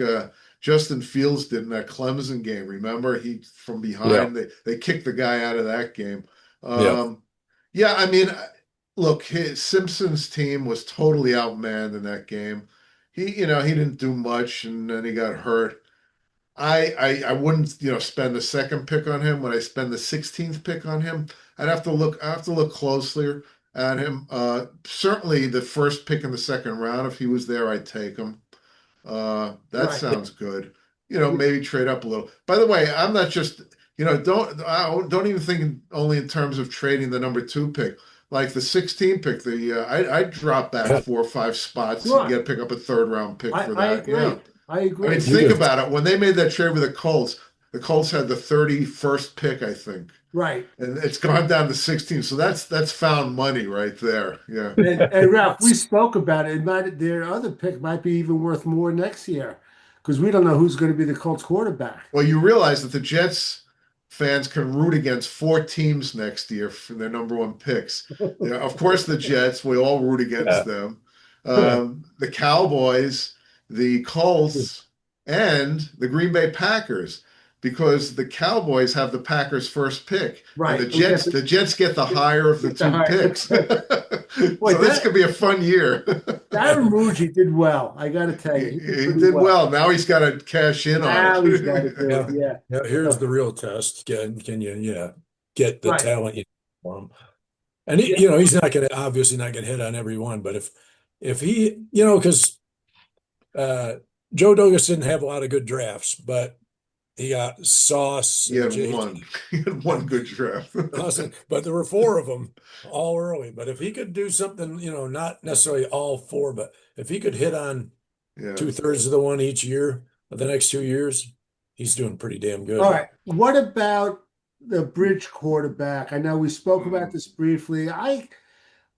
Justin Fields did in that Clemson game. Remember, he from Yeah. behind they kicked the guy out of that game. Yeah. Yeah, I mean, look, Simpson's team was totally outmanned in that game. He didn't do much, and then he got hurt. I wouldn't, spend the second pick on him. When I spend the 16th pick on him, I have to look closely at him. Certainly the first pick in the second round, if he was there, I'd take him. That Right. sounds good. Maybe trade up a little. By the way, I'm not just, don't even think only in terms of trading the number two pick. Like the 16 pick, I'd drop back 4 or 5 spots and Sure. pick up a third round pick for I that. Yeah. agree. I I mean, agree. You think just about it. When they made that trade with the Colts had the 31st pick, I think, Right. and it's gone down to 16. So that's found money right there. Yeah. And Ralph, we spoke about it. Their other pick might be even worth more next year because we don't know who's going to be the Colts quarterback. Well, you realize that the Jets fans can root against 4 teams next year for their number one picks. Yeah, of course, the Jets, we all root against yeah. them. The Cowboys, the Colts, and the Green Bay Packers, because the Cowboys have the Packers' first pick, and Right. the Jets get the higher of the Get the two higher. picks. Boy, So this could be a fun year. Darren Muji did well. I got to tell He, you, he did he pretty did well. well. Now he's got to cash in on Now he's got to do it. Yeah. it. Yeah. Yeah. Here's the real test. Can you, get the Right. talent you need for him? And Yeah. he's not going to obviously not going to hit on every one, but if he, because uh, Joe Douglas didn't have a lot of good drafts, but he got Sauce He and had JT. one. He had one good draft. Awesome. But there were 4 of them all early. But if he could do something, not necessarily all 4, but if he could hit on Yeah. 2/3 of the one each year of the next 2 years, he's doing pretty damn All good. right. What about the bridge quarterback? I know we spoke about Mm. this briefly.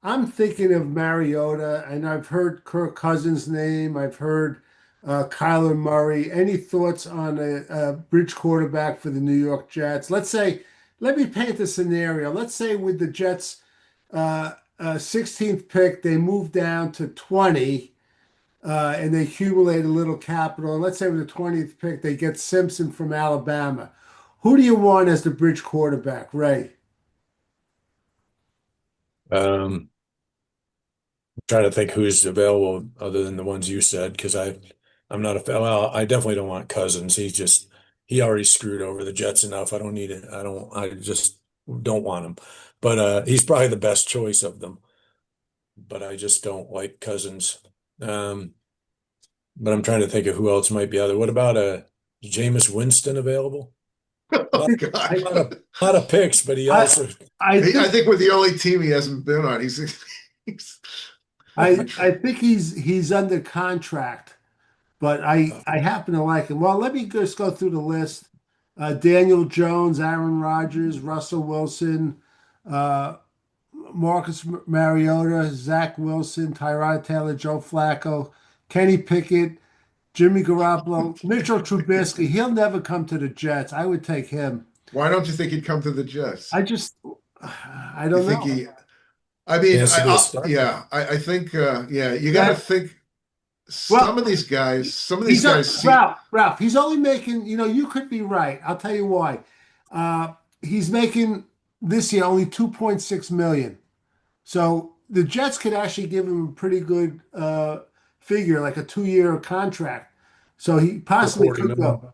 I'm thinking of Mariota, and I've heard Kirk Cousins' name. I've heard Kyler Murray. Any thoughts on a bridge quarterback for the New York Jets? Let me paint the scenario. Let's say with the Jets' 16th pick, they move down to 20 and they accumulate a little capital. And let's say with the 20th pick, they get Simpson from Alabama. Who do you want as the bridge quarterback, Ray? Um, Trying to think who's available other than the ones you said, because I'm not a fan. Well, I definitely don't want Cousins. He already screwed over the Jets enough. I don't need it. I just don't want him. But he's probably the best choice of them. But I just don't like Cousins. Um, but I'm trying to think of who else might be out there. What about Jameis Winston available? A Oh lot, lot of God. lot of picks, but he I also I I think think we're the only team he hasn't been on. He's I think he's under contract, but I happen to like him. Well, let me just go through the list. Daniel Jones, Aaron Rodgers, Russell Wilson, uh, Marcus Mariota, Zach Wilson, Tyrod Taylor, Joe Flacco, Kenny Pickett, Jimmy Garoppolo, Mitchell Trubisky. He'll never come to the Jets. I would take him. Why don't you think he'd come to the Jets? I just, I You don't think know. he? I mean, has to be a starter. yeah, I think, yeah, you got to That, think. well, Some of these he's guys not see. Ralph. He's only making. You could be right. I'll tell you why. He's making this year only 2.6 million. So the Jets could actually give him a pretty good figure, like a 2-year contract. So he For possibly 40 could million. go.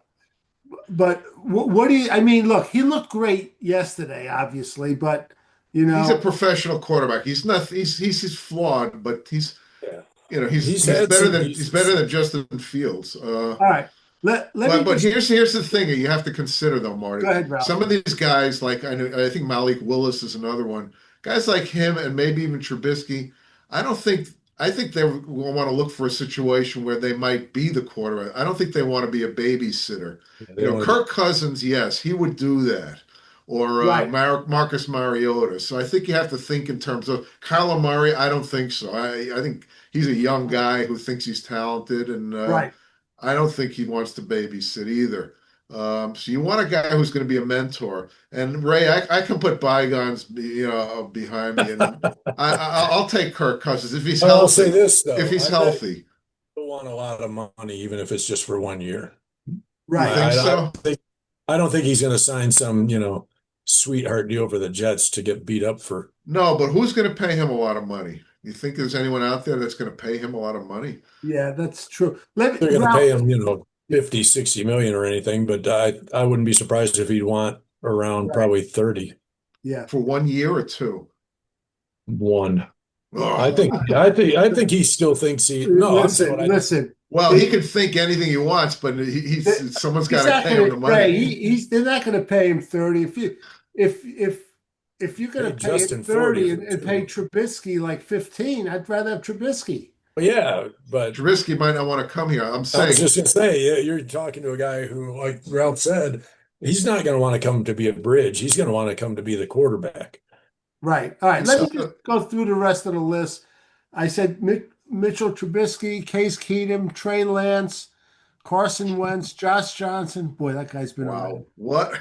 But what do you? I mean, look, he looked great yesterday, obviously, but you He's a know, professional quarterback. He's not. He's flawed, but Yeah. he's He's had some he's pieces. better than Justin Fields. all right. Let me But just here's the thing you have to consider though, go Marty. ahead, Ralph. Some of these guys, like I think Malik Willis is another one. Guys like him and maybe even Trubisky, I don't think. I think they will want to look for a situation where they might be the quarterback. I don't think they want to be a babysitter. Yeah, You they know, want to Kirk Cousins, yes, he would do that, or Right. Marcus Mariota. So I think you have to think in terms of Kyler Murray. I don't think so. I think he's a young guy who thinks he's talented, and Right. I don't think he wants to babysit either. So you want a guy who's going to be a mentor. And Ray, I can put bygones, behind me, and I'll take Kirk Cousins if he's I'll say healthy. this If though, he's I bet healthy, he'll want a lot of money, even if it's just for 1 year. you Right. think I so? I don't think he's going to sign some, sweetheart deal for the Jets to get beat up for. No, but who's going to pay him a lot of money? You think there's anyone out there that's going to pay him a lot of money? Yeah, that's true. Let me, They're going to Ralph. pay him, 50, 60 million or anything, but I wouldn't be surprised if he'd want around Right. probably 30. Yeah. For 1 year or two? One. I Oh. think I think he still thinks no, I'm saying what I Listen. Well, he can think anything he wants, but someone's He's got to not pay him going the to pay. money. They're not going to pay him 30. If you're going to paid pay him Justin 40 30 for and pay 2. Trubisky like 15, I'd rather have Trubisky. But yeah, but Trubisky might not want to come here. I'm I was saying, just gonna say, yeah, you're talking to a guy who, like Ralph said, he's not going to want to come to be a bridge. He's going to want to come to be the quarterback. Right. All right. Let me so, just go through the rest of the list. I said Mitchell Trubisky, Case Keenum, Trey Lance, Carson Wentz, Josh Johnson. Boy, that guy's been wow, around. what?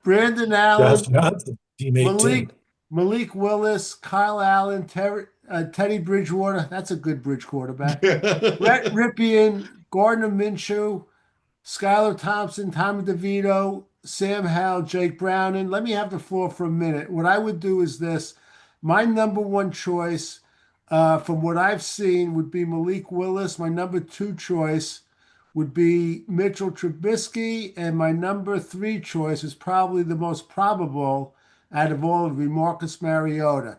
Brandon Josh Allen, Johnson, teammate Tim. Malik Willis, Kyle Allen, Teddy Bridgewater. That's a good bridge quarterback. Brett Ripien, Gardner Minshew, Skylar Thompson, Tommy DeVito, Sam Howell, Jake Browning. Let me have the floor for a minute. What I would do is this. My number one choice, from what I've seen, would be Malik Willis. My number two choice would be Mitchell Trubisky. And my number three choice is probably the most probable out of all, would be Marcus Mariota.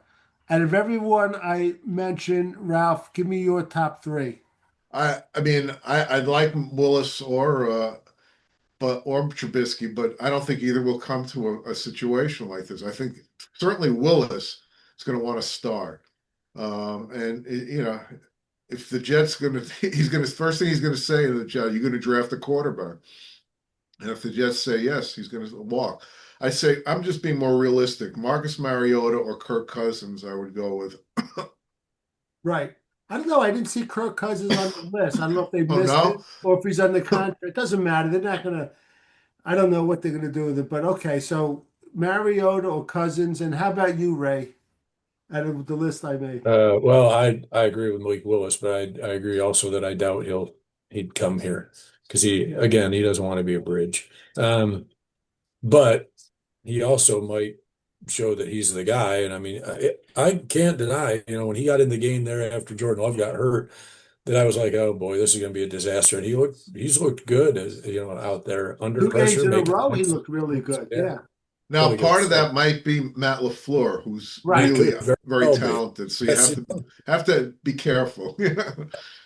Out of everyone I mentioned, Ralph, give me your top three. I mean, I'd like Willis or Trubisky, but I don't think either will come to a situation like this. I think certainly Willis is going to want to start, and if the Jets going to, he's going to first thing he's going to say to the Jets, "You're going to draft a quarterback," and if the Jets say yes, he's going to walk. I say I'm just being more realistic. Marcus Mariota or Kirk Cousins, I would go with. Right. I don't know. I didn't see Kirk Cousins on the list. I don't know if they Oh missed it no, or if he's on the contract. It doesn't matter. They're not going to, I don't know what they're going to do with it. But okay, so Mariota or Cousins. And how about you, Ray, out of the list I made? Well, I agree with Malik Willis, but I agree also that I doubt he'd come here because he doesn't want to be a bridge. But he also might show that he's the guy. And I mean, I can't deny, when he got in the game there after Jordan Love got hurt, that I was like, oh boy, this is going to be a disaster. And he's looked good as out there under 2 games pressure, in a making row, he points. looked really good. Yeah, Yeah. now really good part of stuff. that might be Matt LaFleur, who's Right. It really could very very well be. talented. So you That's have to be careful.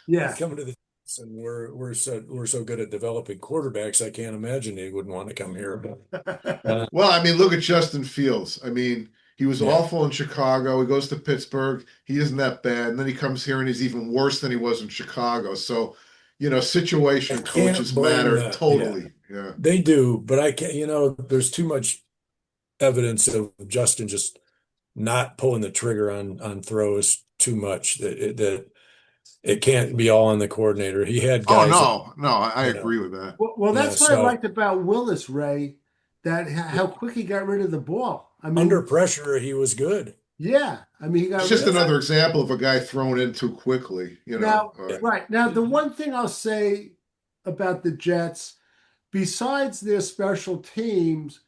Yeah. coming to the and we're so good at developing quarterbacks. I can't imagine they wouldn't want to come here. But Well, I mean, look at Justin Fields. I mean, he was yeah, awful in Chicago. He goes to Pittsburgh. He isn't that bad. And then he comes here and he's even worse than he was in Chicago. So, I situation can't coaches blame matter the yeah. totally. Yeah. They do, but I can't, there's too much evidence of Justin just not pulling the trigger on throws too much that it can't be all on the coordinator. He had Oh, guys, no, no, I you know, agree with that. Well, that's what I so liked about Willis, Ray, that how quick he got rid of the ball. I under mean, pressure, he was good. yeah. I mean, he It's got rid just of Yes. another example of a guy thrown in too quickly, now. Yeah. Right. Now, the one thing I'll say about the Jets, besides their special teams,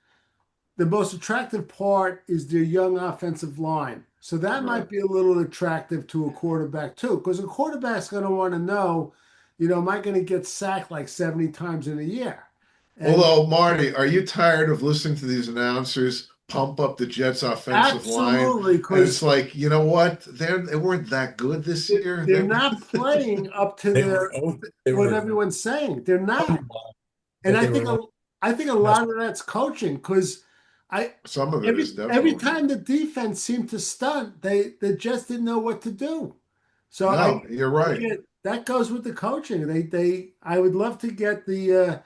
the most attractive part is their young offensive line. So that Right. might be a little attractive to a quarterback too, because a quarterback's going to want to know, am I going to get sacked like 70 times in a year? And Although, Marty, are you tired of listening to these announcers pump up the Jets' offensive line? absolutely, And it's because like, you know what? They weren't that good this year. they're not playing up to They were they what were everyone's saying. They're not, and but they were I think a lot of that's coaching because I Some of it is every definitely. time the defense seemed to stunt, they just didn't know what to do. So No, you're right. again, that goes with the coaching. I would love to get the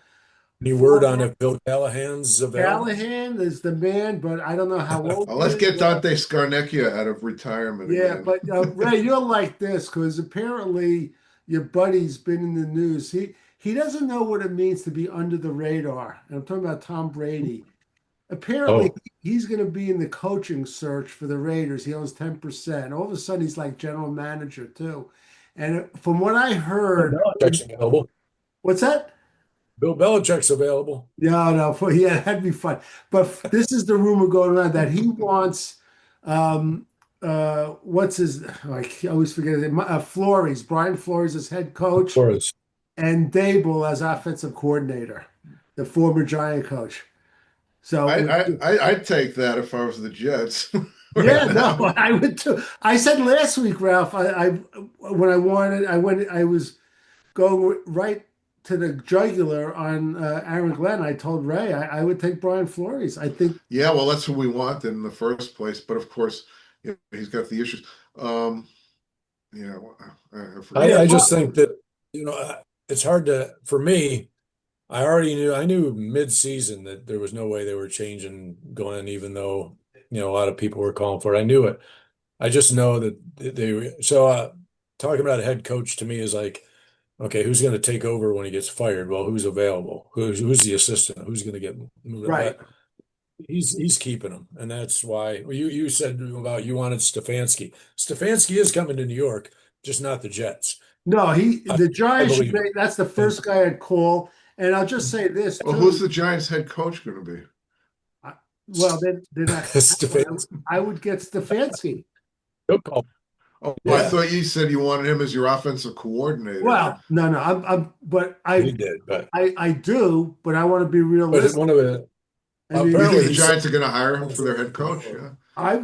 Any word on former if Bill Callahan's available? Callahan is the man, but I don't know how old he Let's is. get Dante Scarnecchia out of retirement Yeah, again. but Ray, you'll like this because apparently your buddy's been in the news. He doesn't know what it means to be under the radar. And I'm talking about Tom Brady. Apparently, Oh, he's going to be in the coaching search for the Raiders. He owns 10%. All of a sudden, he's like general manager too. And from what I Bill heard, Belichick's available. what's that? Bill Belichick's available. No, no, yeah, that'd be fun. But this is the rumor going around that he wants, what's his? Oh, I always forget it. Flores, Brian Flores as head coach, Flores. and Dable as offensive coordinator, the former Giant coach. So, I'd take that if I was the Jets right yeah, no, now. I would too. I said last week, Ralph. I when I wanted, I went. I was going right to the jugular on Aaron Glenn. I told Ray I would take Brian Flores. I think. Yeah, well, that's what we wanted in the first place. But of course, he's got the issues. Yeah, I forgot. Yeah, I well, just think that, it's hard for me. I knew mid-season that there was no way they were changing Glenn, even though, a lot of people were calling for it. I knew it. I just know that talking about a head coach to me is like, okay, who's going to take over when he gets fired? Well, who's available? Who's the assistant? Who's going to get moved? right. But he's keeping him, and that's why you said about you wanted Stefanski. Stefanski is coming to New York, just not the Jets. No, I, the I Giants should believe it. make. That's the first guy I'd call. And I'll just say this Well, who's too. the Giants head coach going to be? Well, they're not gonna have one. Stefanski. I would get Stefanski. He'll call. Oh, I Yeah. thought you said you wanted him as your offensive coordinator. Well, no, no. But He did, I do. But I want to be but realistic. one of the I You mean, think apparently the he said Giants are going to hire him for their head coach? Yeah.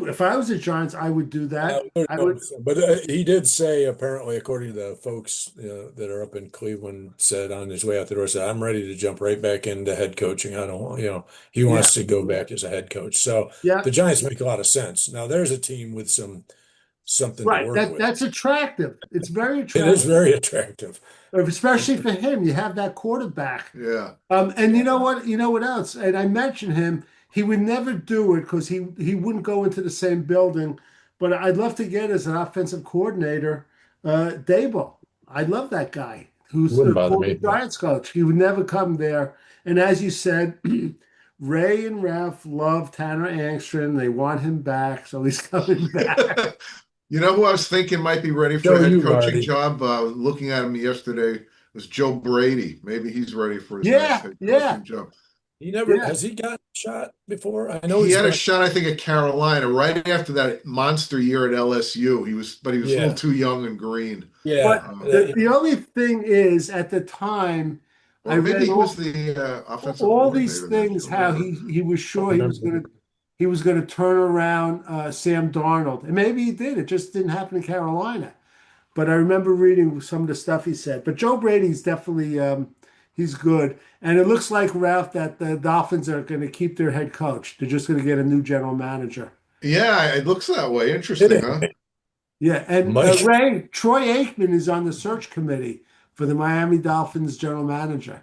if I was the Giants, I would do that. I would. but he did say, apparently, according to the folks that are up in Cleveland, said on his way out the door, said, "I'm ready to jump right back into head coaching. I don't want, he Yeah. wants to go back as a head coach." So Yeah. the Giants make a lot of sense. Now there's a team with something to Right. work with. That's attractive. It's very It is attractive, very attractive. especially for him. You have that quarterback. Yeah. And you know what? You know what else? And I mentioned him. He would never do it because he wouldn't go into the same building. But I'd love to get as an offensive coordinator, Dable. I love that guy It who's wouldn't the bother former me. No. Giants coach. He would never come there. And as you said, Ray and Ralph love Tanner Angstrom. They want him back, so he's coming back. You know who I was thinking might be ready for Joe, a head you, coaching Marty. job? Looking at him yesterday was Joe Brady. Maybe he's ready for his next Yeah, head yeah, coaching job. He never yeah. has he gotten a shot before? I know He he's had a got. shot, I think, at Carolina right after that monster year at LSU. But he was a little Yeah, too young and green. yeah. But the only thing is, at the time, I Well, maybe read he was the offensive all these coordinator then. I things don't how remember. he was I sure remember. he was gonna turn around Sam Darnold, and maybe he did. It just didn't happen in Carolina. But I remember reading some of the stuff he said. But Joe Brady's definitely he's good, and it looks like Ralph that the Dolphins are going to keep their head coach. They're just going to get a new general manager. Yeah, it looks that way. Did Interesting, huh? it, Yeah, and Mike? Ray Troy Aikman is on the search committee for the Miami Dolphins general manager.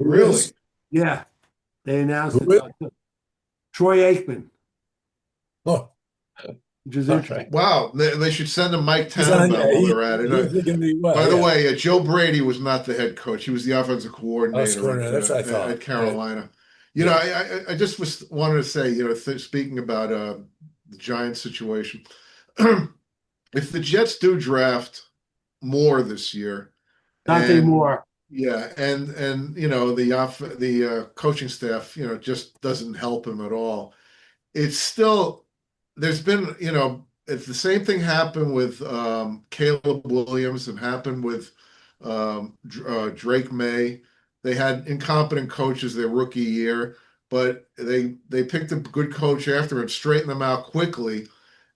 Who Really? is? Yeah, they announced Who it. is? Troy Aikman, Oh, which is all interesting. right. Wow, they should send him Mike He's on. Tannenbaum while they're at He's it. thinking the By the yeah. way, Joe Brady was not the head coach. He was the offensive Us coordinator corner. That's what I at thought. Carolina. Yeah. I just wanted to say, speaking about the Giants situation, if the Jets do draft more this year, Nothing and more. yeah, and the coaching staff, just doesn't help him at all. It's still there's been, it's the same thing happened with Caleb Williams and happened with Drake May. They had incompetent coaches their rookie year, but they picked a good coach after and straightened them out quickly.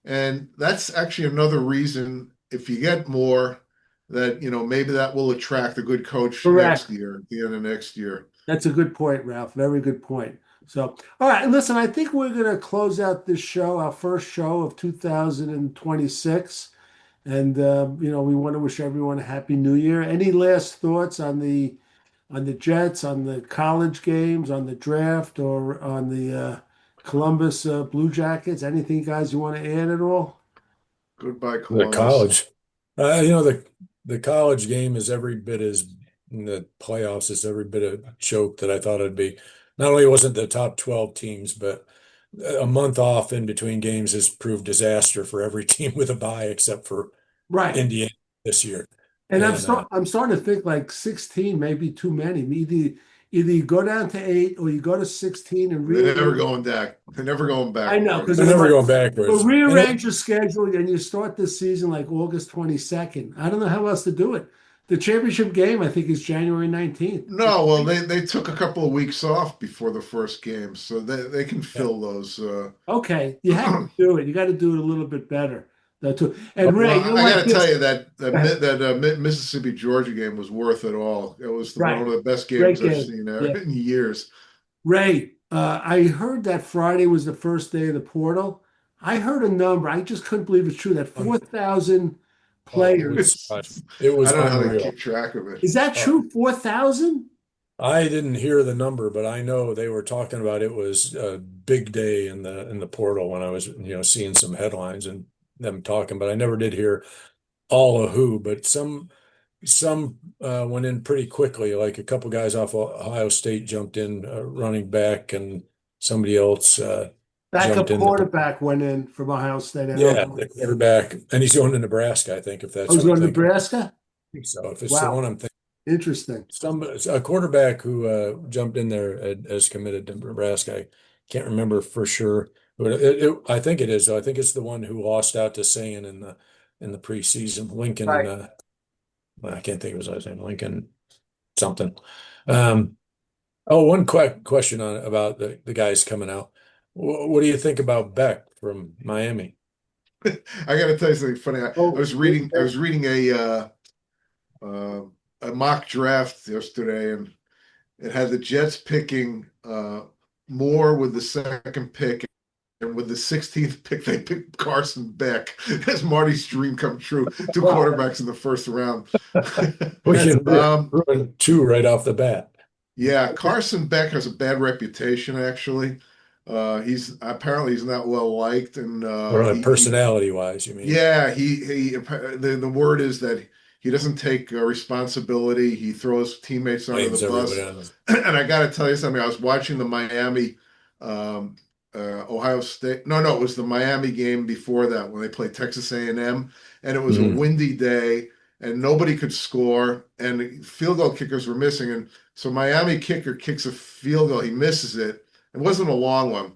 And that's actually another reason if you get more that, maybe that will attract a good coach next Correct. year, at the end of next year. That's a good point, Ralph. Very good point. So, all right, listen, I think we're going to close out this show, our first show of 2026. And we want to wish everyone a happy New Year. Any last thoughts on the Jets, on the college games, on the draft, or on the Columbus Blue Jackets? Anything, guys, you want to add at all? Goodbye, The Columbus. college, the college game is every bit as in the playoffs is every bit a joke that I thought it'd be. Not only wasn't the top 12 teams, but a month off in between games has proved disaster for every team with a bye except for Right. Indiana this year. And And I'm starting to think like 16 may be too many. Either you go down to 8 or you go to 16 and They're never rearrange. going back. They're never going I know, backward. because they're I'm never like, going but backwards. rearrange your schedule and you start this season like August 22nd. I don't know how else to do it. The championship game, I think, is January 19th. No, well, they took a couple of weeks off before the first game, so they can Yeah. fill those. Okay, you have to do it. You got to do it a little bit better. Though, too. Oh, And Ray, Well, you're I got like to tell this. you that Mississippi Georgia game was worth it all. It was one Right. of the best Great games I've game. seen Yeah. in years. Ray, I heard that Friday was the first day of the portal. I heard a number. I just couldn't believe it's true that Um, 4,000 oh, players. it I was don't know how they unreal. keep track of it. Is that Uh, true? 4,000? I didn't hear the number, but I know they were talking about it was a big day in the portal when I was, seeing some headlines and them talking, but I never did hear all of who, but some went in pretty quickly. Like a couple guys off Ohio State jumped in, running back, and somebody else jumped Backup in the quarterback went in from Ohio State. I yeah, know. the quarterback, and he's going to Nebraska, I think, if I that's was who I'm going to thinking. Nebraska. I think so. If it's the one Wow, I'm thinking. interesting. A quarterback who jumped in there as committed to Nebraska. I can't remember for sure, but I think it is. I think it's the one who lost out to Sayin in the preseason. Lincoln, Right. well, I can't think of his last name. Lincoln something. Um, oh, one quick question on about the guys coming out. What do you think about Beck from Miami? I got to tell you something funny. Oh, I was reading uh, a mock draft yesterday, and it had the Jets picking more with the second pick, and with the 16th pick, they picked Carson Beck. That's Marty's dream come true. Two wow. quarterbacks in the first round. We That's can ruin two right off the bat. Yeah, Carson Beck has a bad reputation, actually. He's not well liked, and Or like personality wise, you mean? yeah, the word is that he doesn't take responsibility. He throws teammates under the Blames everybody bus. on this. And I got to tell you something. I was watching the Miami, Ohio State. No, it was the Miami game before that when they played Texas A&M, and it was a Mhm. windy day, and nobody could score, and field goal kickers were missing, and so Miami kicker kicks a field goal. He misses it. It wasn't a long one,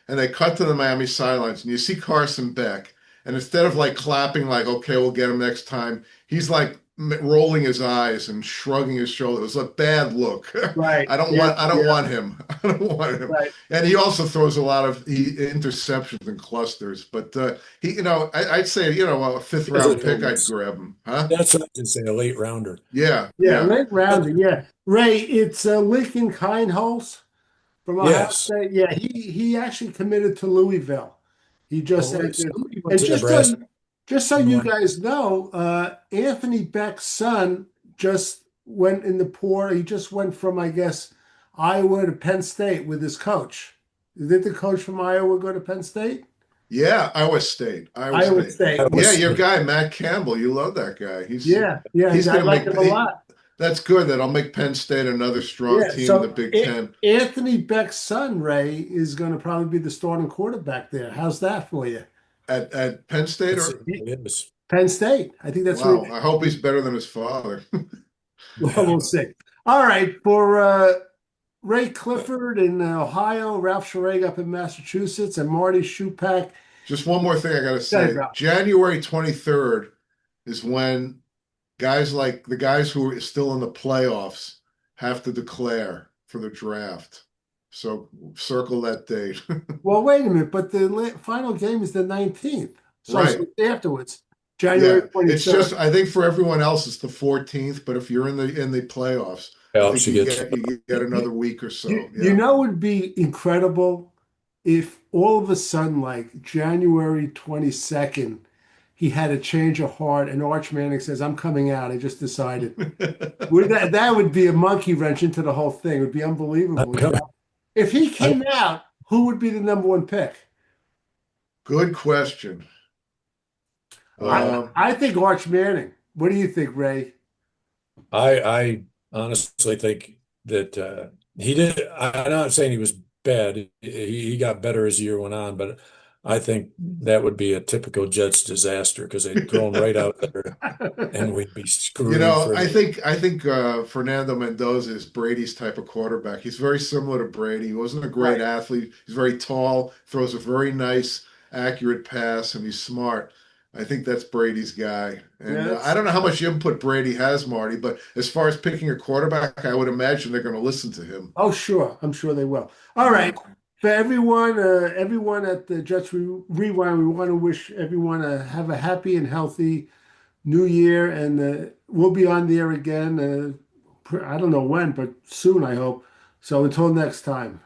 and they cut to the Miami sidelines, and you see Carson Beck, and instead of like clapping, like "Okay, we'll get him next time," he's like rolling his eyes and shrugging his shoulders. It was a bad look. right. Yeah, I don't yeah, want him. I don't want him. right. And he also throws a lot of interceptions and clusters. But I'd say, a fifth round pick, I'd grab him, huh? That's what I can say, a late rounder. Yeah, Yeah, yeah. late rounder. Yeah, Ray, it's Lincoln Kindholz from Ohio Yes. State. Yeah, he actually committed to Louisville. He just Oh, wait, entered. somebody went And to Nebraska. just so You you want- guys know, Anthony Beck's son just went in the portal. He just went from, I guess, Iowa to Penn State with his coach. Did the coach from Iowa go to Penn State? Yeah, Iowa State. Iowa Iowa State. State. Iowa Yeah, your State. guy, Matt Campbell, you love that guy. Yeah, yeah, He's I gonna like make him a lot. that's good. That'll make Penn State another strong Yeah, team in the so Big Ten. Anthony Beck's son, Ray, is going to probably be the starting quarterback there. How's that for you? At Penn State That's or it is. Penn State. I think that's wow, what I hope he's better than his father. we'll see. All right, for Ray Clifford in Ohio, Ralph Schraeg up in Massachusetts, and Marty Schupak. Just one more thing I gotta Go ahead, say. Ralph. January 23rd is when guys like the guys who are still in the playoffs have to declare for the draft. So circle that date. Well, wait a minute, but the final game is the 19th. So Right. it's afterwards, January Yeah, it's 23rd. just I think for everyone else it's the 14th, but if you're in the playoffs, I Helps think you you get another week or so. You Yeah. know, it would be incredible if all of a sudden, like January 22nd, he had a change of heart, and Arch Manning says, "I'm coming out. I just decided." That would be a monkey wrench into the whole thing. It would be I'm unbelievable. coming. If he I'm, came out, who would be the number one pick? Good question. uh, I think Arch Manning. What do you think, Ray? I honestly think that he did. I'm not saying he was bad. He got better as the year went on, but I think that would be a typical Jets disaster because they'd throw him right out there and we'd be screwed for the. I think Fernando Mendoza is Brady's type of quarterback. He's very similar to Brady. He wasn't a great Right. athlete. He's very tall, throws a very nice, accurate pass, and he's smart. I think that's Brady's guy. And Yeah, I don't know how much input Brady has, Marty, but as far as picking a quarterback, I would imagine they're going to listen to him. oh, sure. I'm sure they will. All Yeah. right. For everyone at the Jets Rewind, we want to wish everyone have a happy and healthy New Year, and we'll be on there again. I don't know when, but soon, I hope. So until next time.